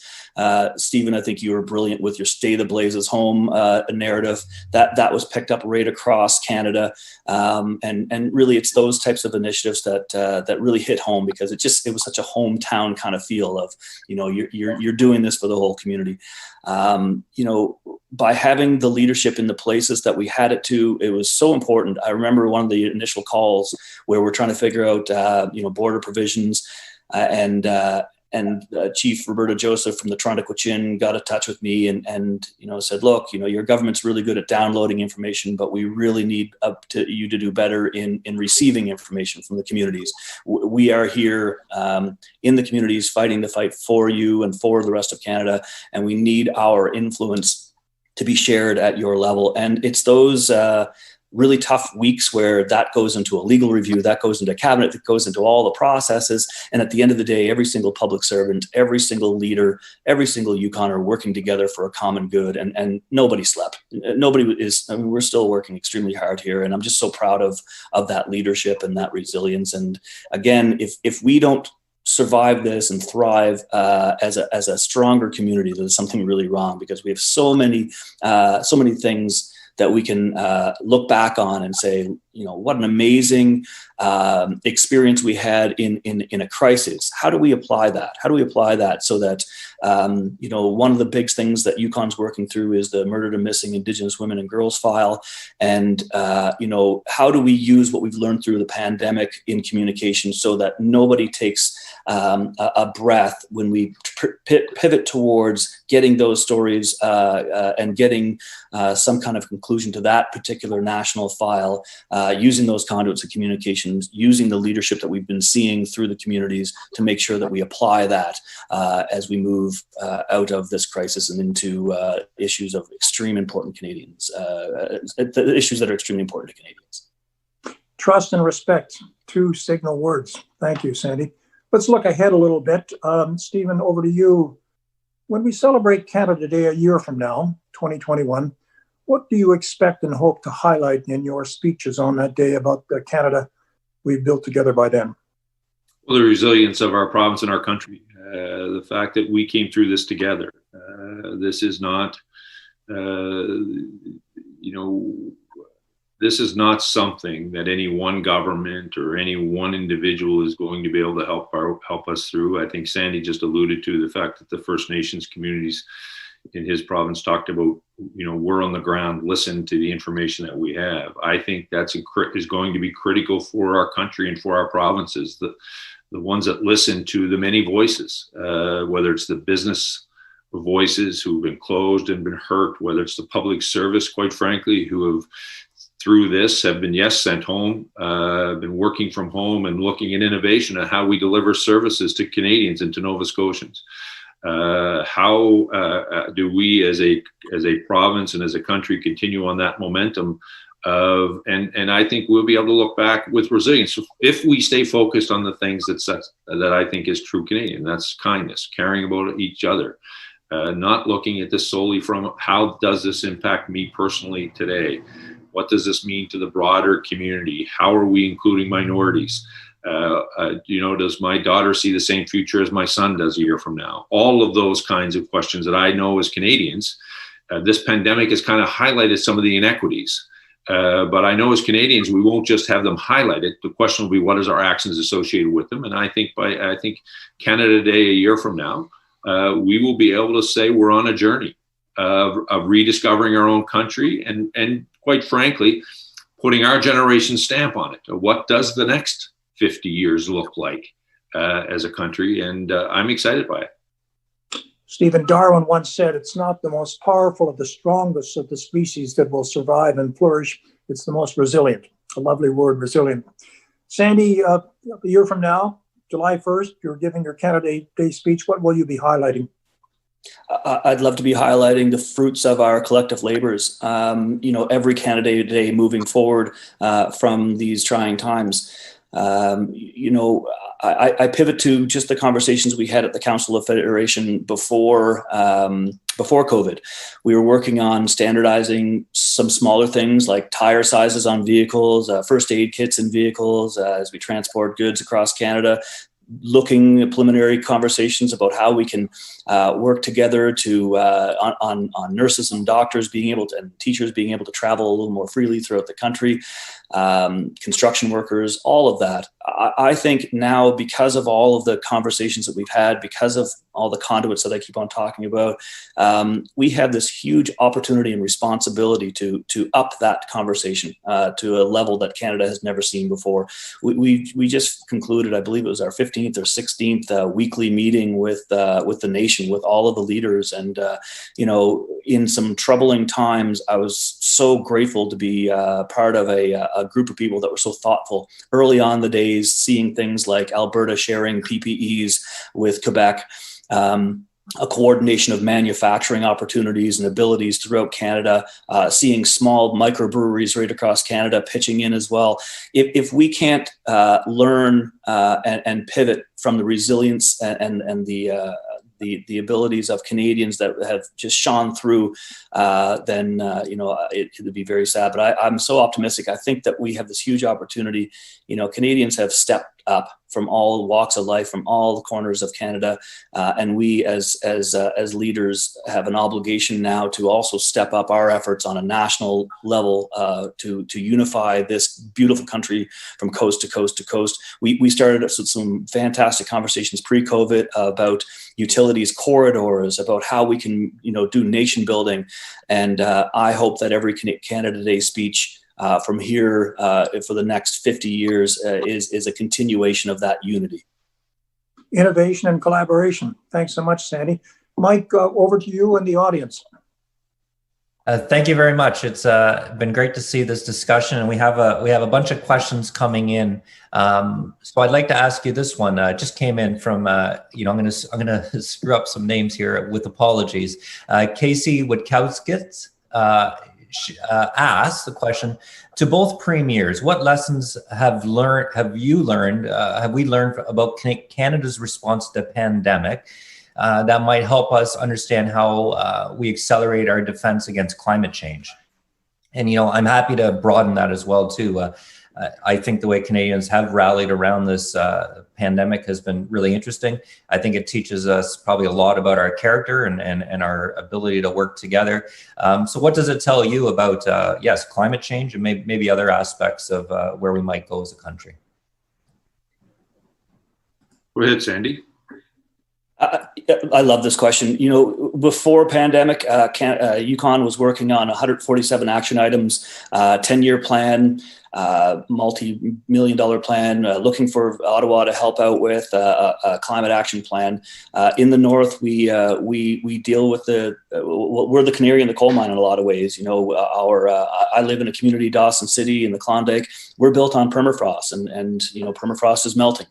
Stephen, I think you were brilliant with your Stay the Blazes Home narrative. That was picked up right across Canada, and really it's those types of initiatives that really hit home, because it was such a hometown kind of feel of, you're doing this for the whole community. By having the leadership in the places that we had it to, it was so important. I remember one of the initial calls where we're trying to figure out, border provisions, and Chief Roberta Joseph from the Toronto Cochin got in touch with me and said, look, your government's really good at downloading information, but we really need you to do better in receiving information from the communities. We are here in the communities fighting the fight for you and for the rest of Canada, and we need our influence to be shared at your level. And it's those really tough weeks where that goes into a legal review, that goes into cabinet, that goes into all the processes. And at the end of the day, every single public servant, every single leader, every single Yukoner working together for a common good. And nobody slept. We're still working extremely hard here. And I'm just so proud of that leadership and that resilience. And again, if we don't survive this and thrive as a stronger community, there's something really wrong, because we have so many things that we can look back on and say, what an amazing experience we had in a crisis. How do we apply that? How do we apply that so that, one of the big things that Yukon's working through is the Murdered and Missing Indigenous Women and Girls file. And, how do we use what we've learned through the pandemic in communication so that nobody takes a breath when we pivot towards getting those stories and getting some kind of conclusion to that particular national file, using those conduits of communications, using the leadership that we've been seeing through the communities to make sure that we apply that as we move out of this crisis and into issues of extreme important Canadians, the issues that are extremely important to Canadians. Trust and respect, two signal words. Thank you, Sandy. Let's look ahead a little bit. Stephen, over to you. When we celebrate Canada Day a year from now, 2021, what do you expect and hope to highlight in your speeches on that day about the Canada we've built together by then? Well, the resilience of our province and our country, the fact that we came through this together. This is not, this is not something that any one government or any one individual is going to be able to help us through. I think Sandy just alluded to the fact that the First Nations communities in his province talked about, we're on the ground, listen to the information that we have. I think that's is going to be critical for our country and for our provinces, the ones that listen to the many voices, whether it's the business voices who've been closed and been hurt, whether it's the public service, quite frankly, who have through this have been, sent home, been working from home and looking at innovation and how we deliver services to Canadians and to Nova Scotians. How do we as a province and as a country continue on that momentum and I think we'll be able to look back with resilience if we stay focused on the things that I think is true Canadian. That's kindness, caring about each other, not looking at this solely from how does this impact me personally today? What does this mean to the broader community? How are we including minorities? Does my daughter see the same future as my son does a year from now? All of those kinds of questions that I know as Canadians, this pandemic has kind of highlighted some of the inequities. But I know as Canadians, we won't just have them highlighted. The question will be, what is our actions associated with them? And I think Canada Day a year from now, we will be able to say we're on a journey of rediscovering our own country and quite frankly, putting our generation's stamp on it. What does the next 50 years look like as a country? And I'm excited by it. Stephen, Darwin once said, it's not the most powerful of the strongest of the species that will survive and flourish. It's the most resilient. A lovely word, resilient. Sandy, a year from now, July 1st, you're giving your Canada Day speech. What will you be highlighting? I'd love to be highlighting the fruits of our collective labors. Every Canada Day moving forward from these trying times. I pivot to just the conversations we had at the Council of Federation before COVID. We were working on standardizing some smaller things like tire sizes on vehicles, first aid kits in vehicles as we transport goods across Canada. Looking at preliminary conversations about how we can work together to on nurses and doctors being able to, and teachers being able to travel a little more freely throughout the country, construction workers, all of that. I think now, because of all of the conversations that we've had, because of all the conduits that I keep on talking about, we have this huge opportunity and responsibility to up that conversation to a level that Canada has never seen before. We just concluded, I believe it was our 15th or 16th weekly meeting with the nation, with all of the leaders. And, in some troubling times, I was so grateful to be part of a group of people that were so thoughtful early on the days, seeing things like Alberta sharing PPEs with Quebec, a coordination of manufacturing opportunities and abilities throughout Canada, seeing small microbreweries right across Canada pitching in as well. If we can't learn and pivot from the resilience and the abilities of Canadians that have just shone through, then it would be very sad. But I'm so optimistic. I think that we have this huge opportunity. Canadians have stepped up from all walks of life, from all the corners of Canada, and we as leaders have an obligation now to also step up our efforts on a national level to unify this beautiful country from coast to coast to coast. We started some fantastic conversations pre-COVID about utilities corridors, about how we can do nation building, and I hope that every Canada Day speech from here for the next 50 years is a continuation of that unity. Innovation and collaboration. Thanks so much, Sandy. Mike, over to you and the audience. Thank you very much. It's been great to see this discussion, and we have a bunch of questions coming in. So I'd like to ask you this one. Just came in from I'm gonna screw up some names here with apologies. Casey Witkowskis asked the question to both premiers: what lessons have we learned about Canada's response to the pandemic that might help us understand how we accelerate our defense against climate change? And I'm happy to broaden that as well too. I think the way Canadians have rallied around this pandemic has been really interesting. I think it teaches us probably a lot about our character and our ability to work together. So what does it tell you about, yes, climate change and maybe other aspects of where we might go as a country? Go ahead, Sandy. I love this question. Before pandemic, Yukon was working on 147 action items, 10-year plan, multi-million-dollar plan, looking for Ottawa to help out with a climate action plan. In the north, we deal with the we're the canary in the coal mine in a lot of ways. You know, I live in a community, Dawson City in the Klondike. We're built on permafrost, and you know, permafrost is melting.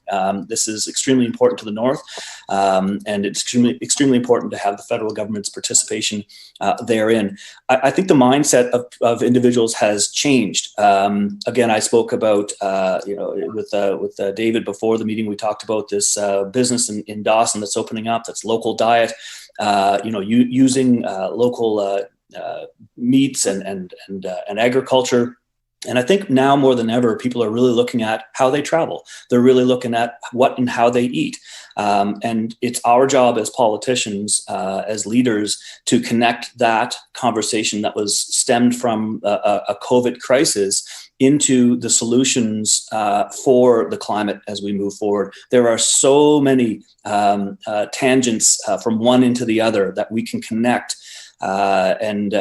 This is extremely important to the north, and it's extremely important to have the federal government's participation therein. I think the mindset of individuals has changed. Again, I spoke about you know, with David before the meeting. We talked about this business in Dawson that's opening up. That's local diet. You know, using local meats and agriculture. And I think now more than ever, people are really looking at how they travel. They're really looking at what and how they eat. And it's our job as politicians, as leaders, to connect that conversation that was stemmed from a COVID crisis into the solutions for the climate as we move forward. There are so many tangents from one into the other that we can connect and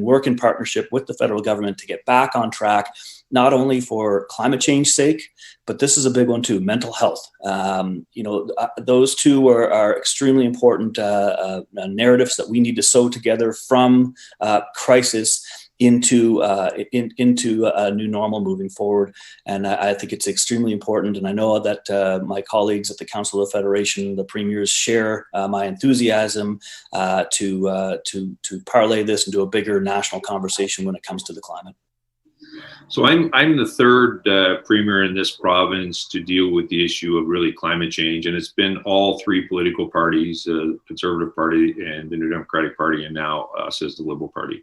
work in partnership with the federal government to get back on track, not only for climate change sake, but this is a big one too, mental health. You know, those two are extremely important narratives that we need to sew together from crisis into a new normal moving forward. And I think it's extremely important. And I know that my colleagues at the Council of Federation, the premiers, share my enthusiasm to parlay this into a bigger national conversation when it comes to the climate. So I'm the third premier in this province to deal with the issue of really climate change, and it's been all three political parties, the Conservative Party and the New Democratic Party, and now us as the Liberal Party.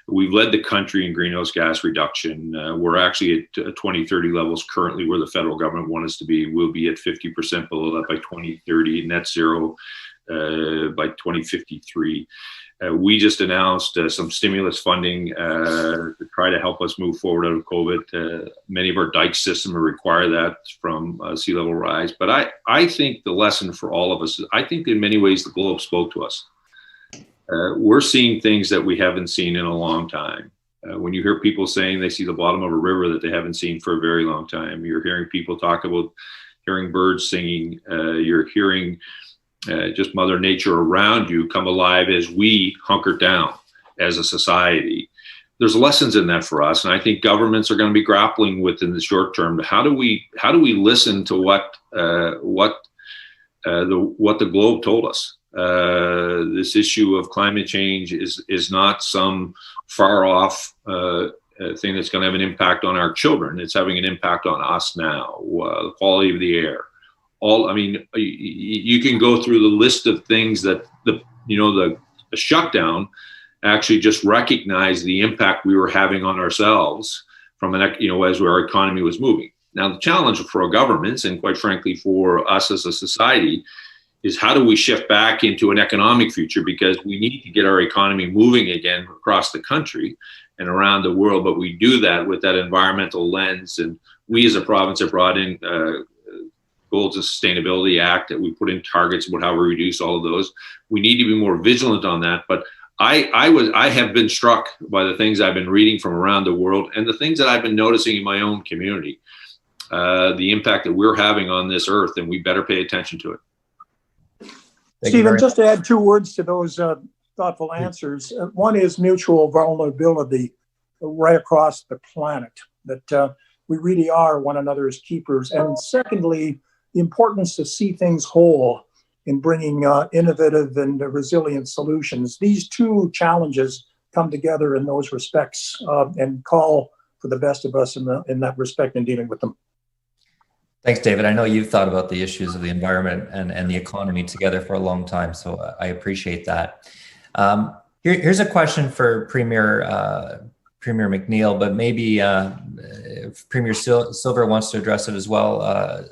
We've led the country in greenhouse gas reduction. We're actually at 2030 levels currently where the federal government wants us to be. We'll be at 50% below that by 2030, net zero by 2053. We just announced some stimulus funding to try to help us move forward out of COVID. Many of our dike systems require that from sea level rise. But I think the lesson for all of us is, I think in many ways the globe spoke to us. We're seeing things that we haven't seen in a long time. When you hear people saying they see the bottom of a river that they haven't seen for a very long time, you're hearing people talk about hearing birds singing, you're hearing just Mother Nature around you come alive as we hunker down as a society. There's lessons in that for us, and I think governments are going to be grappling with in the short term. How do we listen to what the globe told us? This issue of climate change is not some far off thing that's going to have an impact on our children. It's having an impact on us now. The quality of the air. I mean, you can go through the list of things that the shutdown actually just recognized the impact we were having on ourselves from as our economy was moving. Now, the challenge for our governments and quite frankly for us as a society is how do we shift back into an economic future, because we need to get our economy moving again across the country and around the world. But we do that with that environmental lens. And we as a province have brought in Goals of Sustainability Act that we put in targets about how we reduce all of those. We need to be more vigilant on that. But I have been struck by the things I've been reading from around the world and the things that I've been noticing in my own community, the impact that we're having on this earth, and we better pay attention to it. Stephen, just to add two words to those thoughtful answers. One is mutual vulnerability right across the planet, that we really are one another's keepers. And secondly, the importance to see things whole in bringing innovative and resilient solutions. These two challenges come together in those respects and call for the best of us in that respect in dealing with them. Thanks, David. I know you've thought about the issues of the environment and the economy together for a long time, so I appreciate that. Here's a question for Premier McNeil, but maybe if Premier Silver wants to address it as well,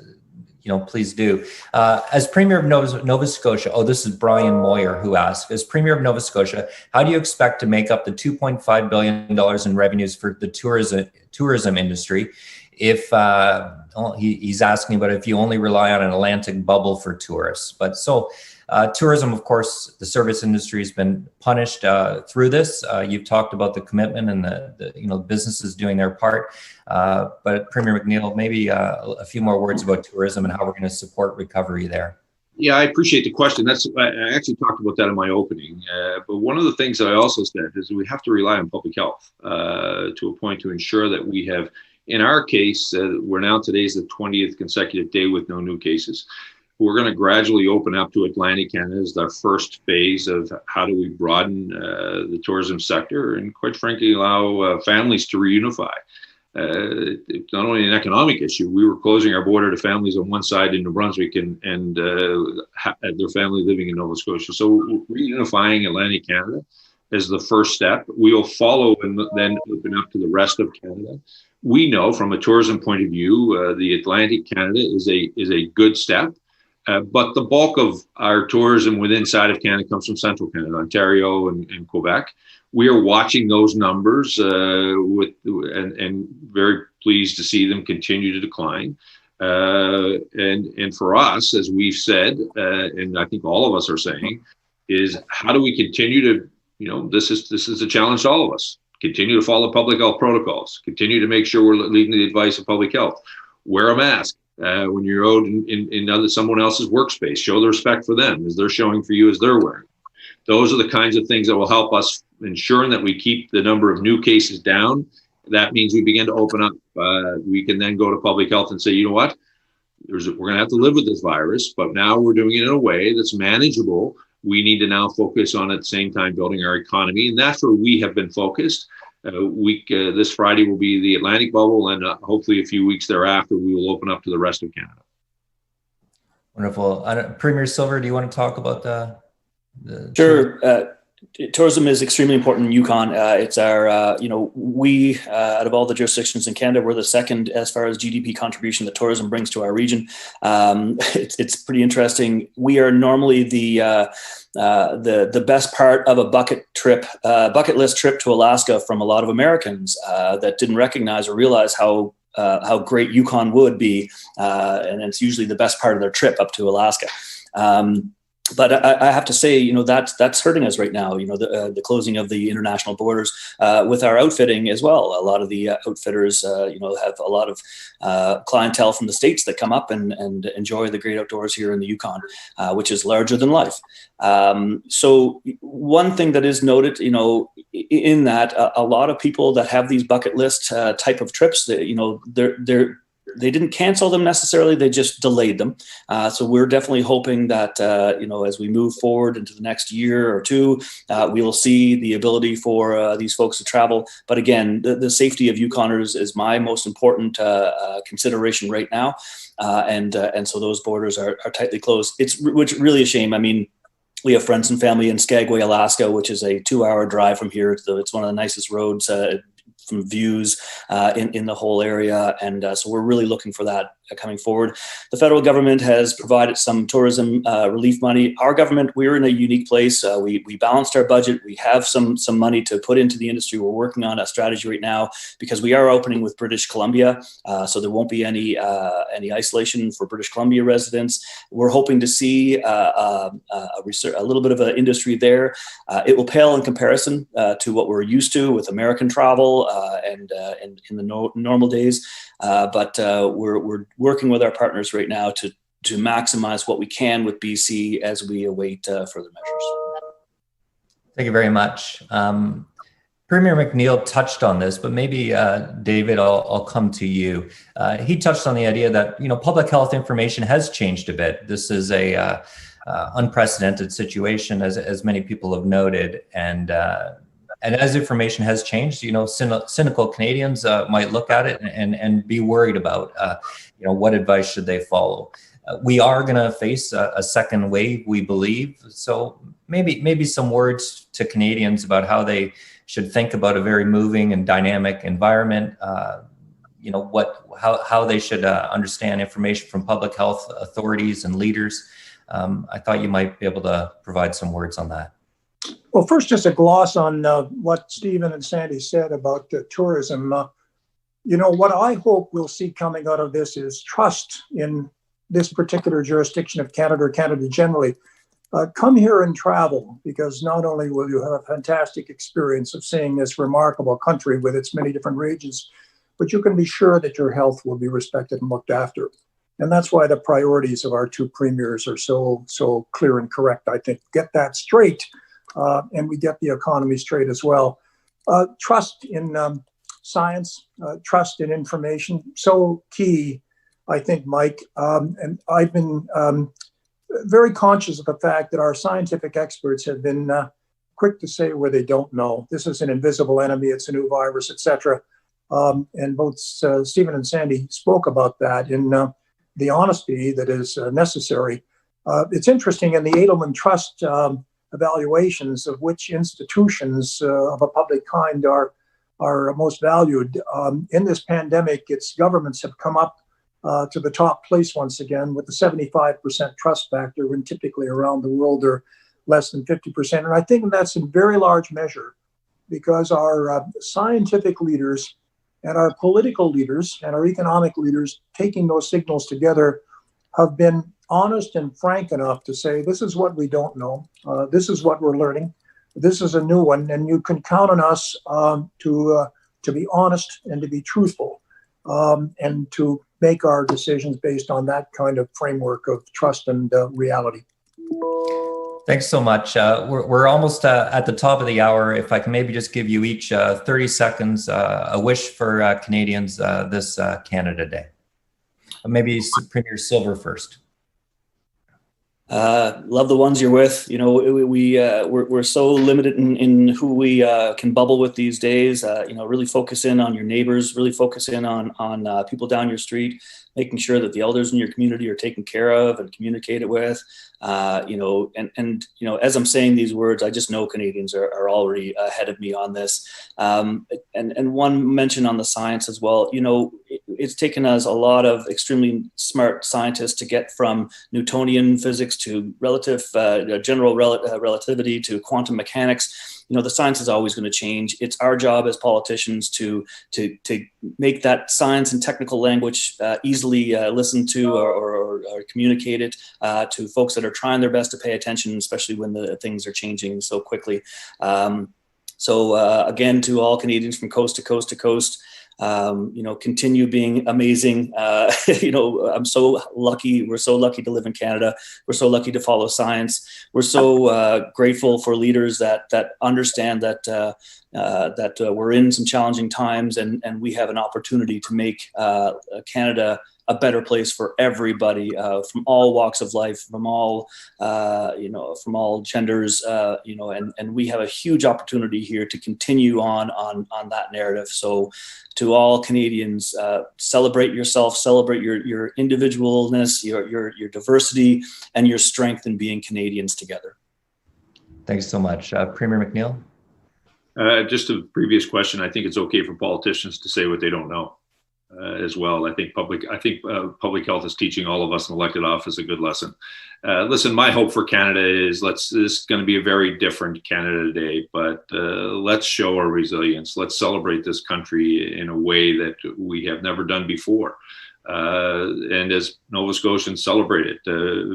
please do. As Premier of Nova Scotia, this is Brian Moyer who asked, as Premier of Nova Scotia, how do you expect to make up the $2.5 billion in revenues for the tourism industry if he's asking about if you only rely on an Atlantic bubble for tourists? But tourism, of course, the service industry has been punished through this. You've talked about the commitment and the businesses doing their part. But Premier McNeil, maybe a few more words about tourism and how we're going to support recovery there. Yeah, I appreciate the question. I actually talked about that in my opening. But one of the things that I also said is we have to rely on public health to a point to ensure that we have, in our case, today's the 20th consecutive day with no new cases. We're going to gradually open up to Atlantic Canada as our first phase of how do we broaden the tourism sector and, quite frankly, allow families to reunify. It's not only an economic issue. We were closing our border to families on one side in New Brunswick and their family living in Nova Scotia. So reunifying Atlantic Canada is the first step. We'll follow and then open up to the rest of Canada. We know from a tourism point of view, the Atlantic Canada is a good step. But the bulk of our tourism within side of Canada comes from central Canada, Ontario and Quebec. We are watching those numbers and very pleased to see them continue to decline. And for us, as we've said, and I think all of us are saying, is how do we continue to, this is a challenge to all of us. Continue to follow public health protocols. Continue to make sure we're leading the advice of public health. Wear a mask. When you're out in someone else's workspace, show the respect for them as they're showing for you as they're wearing. Those are the kinds of things that will help us ensuring that we keep the number of new cases down. That means we begin to open up. We can then go to public health and say, you know what, we're going to have to live with this virus, but now we're doing it in a way that's manageable. We need to now focus on at the same time building our economy, and that's where we have been focused. This Friday will be the Atlantic bubble, and hopefully a few weeks thereafter, we will open up to the rest of Canada. Wonderful. Premier Silver, do you want to talk about the Sure. Tourism is extremely important in Yukon. It's our, we, out of all the jurisdictions in Canada, we're the second as far as GDP contribution that tourism brings to our region. It's pretty interesting. We are normally the best part of a bucket list trip to Alaska from a lot of Americans that didn't recognize or realize how great Yukon would be, and it's usually the best part of their trip up to Alaska. But I have to say, that's hurting us right now. The closing of the international borders with our outfitting as well. A lot of the outfitters, have a lot of clientele from the States that come up and enjoy the great outdoors here in the Yukon, which is larger than life. So one thing that is noted, in that a lot of people that have these bucket list type of trips, that, they didn't cancel them necessarily. They just delayed them. So we're definitely hoping that, as we move forward into the next year or two, we will see the ability for these folks to travel. But again, the safety of Yukoners is my most important consideration right now. And so those borders are tightly closed. Which really a shame. I mean, we have friends and family in Skagway, Alaska, which is a 2-hour drive from here. It's one of the nicest roads from views in the whole area. And so we're really looking for that coming forward. The federal government has provided some tourism relief money. Our government, we're in a unique place. We balanced our budget. We have some money to put into the industry. We're working on a strategy right now because we are opening with British Columbia. So there won't be any isolation for British Columbia residents. We're hoping to see a little bit of an industry there. It will pale in comparison to what we're used to with American travel and in the normal days. But we're working with our partners right now to maximize what we can with BC as we await further measures. Thank you very much. Premier McNeil touched on this, but maybe David, I'll come to you. He touched on the idea that public health information has changed a bit. This is a unprecedented situation, as many people have noted, and as information has changed, cynical Canadians might look at it and be worried about, what advice should they follow. We are going to face a second wave, we believe. So maybe some words to Canadians about how they should think about a very moving and dynamic environment. How they should understand information from public health authorities and leaders. I thought you might be able to provide some words on that. Well, first, just a gloss on what Stephen and Sandy said about tourism. What I hope we'll see coming out of this is trust in this particular jurisdiction of Canada, or Canada generally. Come here and travel, because not only will you have a fantastic experience of seeing this remarkable country with its many different regions, but you can be sure that your health will be respected and looked after. And that's why the priorities of our two premiers are so clear and correct. I think get that straight, and we get the economy straight as well. Trust in science, trust in information, so key, I think, Mike. And I've been very conscious of the fact that our scientific experts have been quick to say where they don't know. This is an invisible enemy, it's a new virus, etc. And both Stephen and Sandy spoke about that in the honesty that is necessary. It's interesting in the Edelman Trust evaluations of which institutions of a public kind are most valued. In this pandemic, its governments have come up to the top place once again with the 75% trust factor, when typically around the world they're less than 50%. And I think that's in very large measure because our scientific leaders and our political leaders and our economic leaders, taking those signals together, have been honest and frank enough to say, this is what we don't know. This is what we're learning. This is a new one, and you can count on us to be honest and to be truthful, and to make our decisions based on that kind of framework of trust and reality. Thanks so much. We're almost at the top of the hour. If I can maybe just give you each 30 seconds, a wish for Canadians this Canada Day. Maybe Premier Silver first. Love the ones you're with. You know, we're so limited in who we can bubble with these days. You know, really focus in on your neighbors. Really focus in on people down your street. Making sure that the elders in your community are taken care of and communicated with. You know, and you know, as I'm saying these words, I just know Canadians are already ahead of me on this. And one mention on the science as well. You know, it's taken us a lot of extremely smart scientists to get from Newtonian physics to general relativity to quantum mechanics. You know, the science is always going to change. It's our job as politicians to make that science and technical language easily listened to or communicated to folks that are trying their best to pay attention, especially when the things are changing so quickly. So again, to all Canadians from coast to coast to coast, you know, continue being amazing. You know, I'm so lucky. We're so lucky to live in Canada. We're so lucky to follow science. We're so grateful for leaders that understand that we're in some challenging times, and we have an opportunity to make Canada a better place for everybody, from all walks of life, from all, you know, from all genders, you know, and we have a huge opportunity here to continue on that narrative. So to all Canadians, celebrate yourself, celebrate your individualness, your diversity, and your strength in being Canadians together. Thanks so much. Premier McNeil? Just a previous question, I think it's okay for politicians to say what they don't know. As well. I think public health is teaching all of us in elected office a good lesson. Listen, my hope for Canada is this is going to be a very different Canada Day, but let's show our resilience. Let's celebrate this country in a way that we have never done before. And as Nova Scotians celebrate it,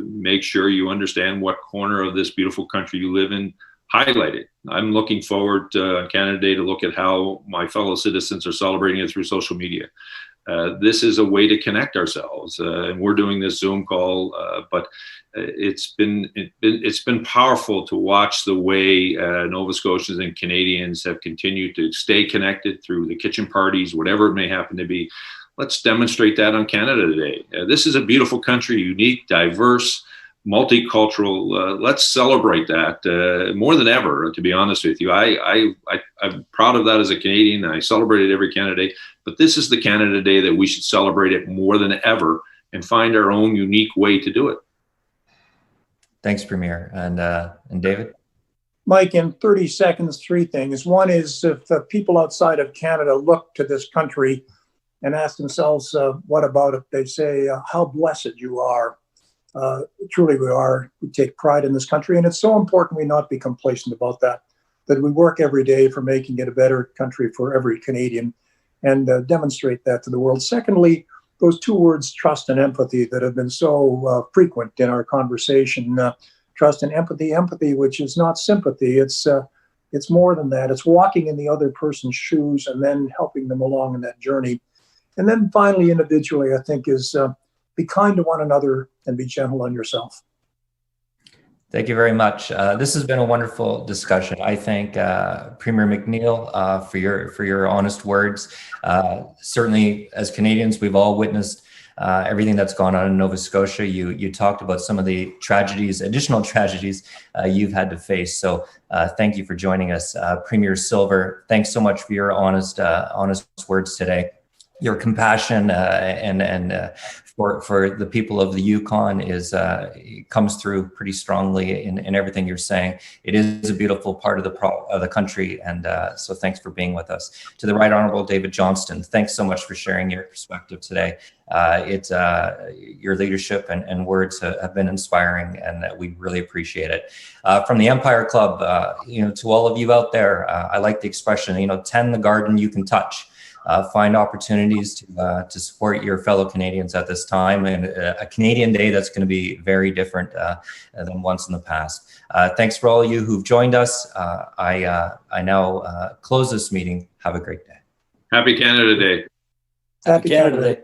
make sure you understand what corner of this beautiful country you live in. Highlight it. I'm looking forward on Canada Day to look at how my fellow citizens are celebrating it through social media. This is a way to connect ourselves, and we're doing this Zoom call. But it's been powerful to watch the way Nova Scotians and Canadians have continued to stay connected through the kitchen parties, whatever it may happen to be. Let's demonstrate that on Canada Day. This is a beautiful country, unique, diverse, multicultural. Let's celebrate that more than ever, to be honest with you. I'm proud of that as a Canadian, and I celebrate it every Canada Day. But this is the Canada Day that we should celebrate it more than ever and find our own unique way to do it. Thanks, Premier. And David? Mike, in 30 seconds, three things. One is if people outside of Canada look to this country and ask themselves, what about it? They say, how blessed you are. Truly we are. We take pride in this country, and it's so important we not be complacent about that we work every day for making it a better country for every Canadian, and demonstrate that to the world. Secondly, those two words, trust and empathy, that have been so frequent in our conversation. Trust and empathy. Empathy, which is not sympathy. It's more than that. It's walking in the other person's shoes and then helping them along in that journey. And then finally, individually, I think is be kind to one another and be gentle on yourself. Thank you very much. This has been a wonderful discussion. I thank Premier McNeil for your honest words. Certainly, as Canadians, we've all witnessed everything that's gone on in Nova Scotia. You talked about some of the tragedies, additional tragedies you've had to face. So thank you for joining us. Premier Silver, thanks so much for your honest words today. Your compassion and for the people of the Yukon comes through pretty strongly in everything you're saying. It is a beautiful part of the country, and so thanks for being with us. To the Right Honourable David Johnston, thanks so much for sharing your perspective today. Your leadership and words have been inspiring, and we really appreciate it. From the Empire Club, to all of you out there, I like the expression, tend the garden you can touch. Find opportunities to support your fellow Canadians at this time, and a Canadian Day that's going to be very different than once in the past. Thanks for all of you who've joined us. I now close this meeting. Have a great day. Happy Canada Day. Happy Canada Day.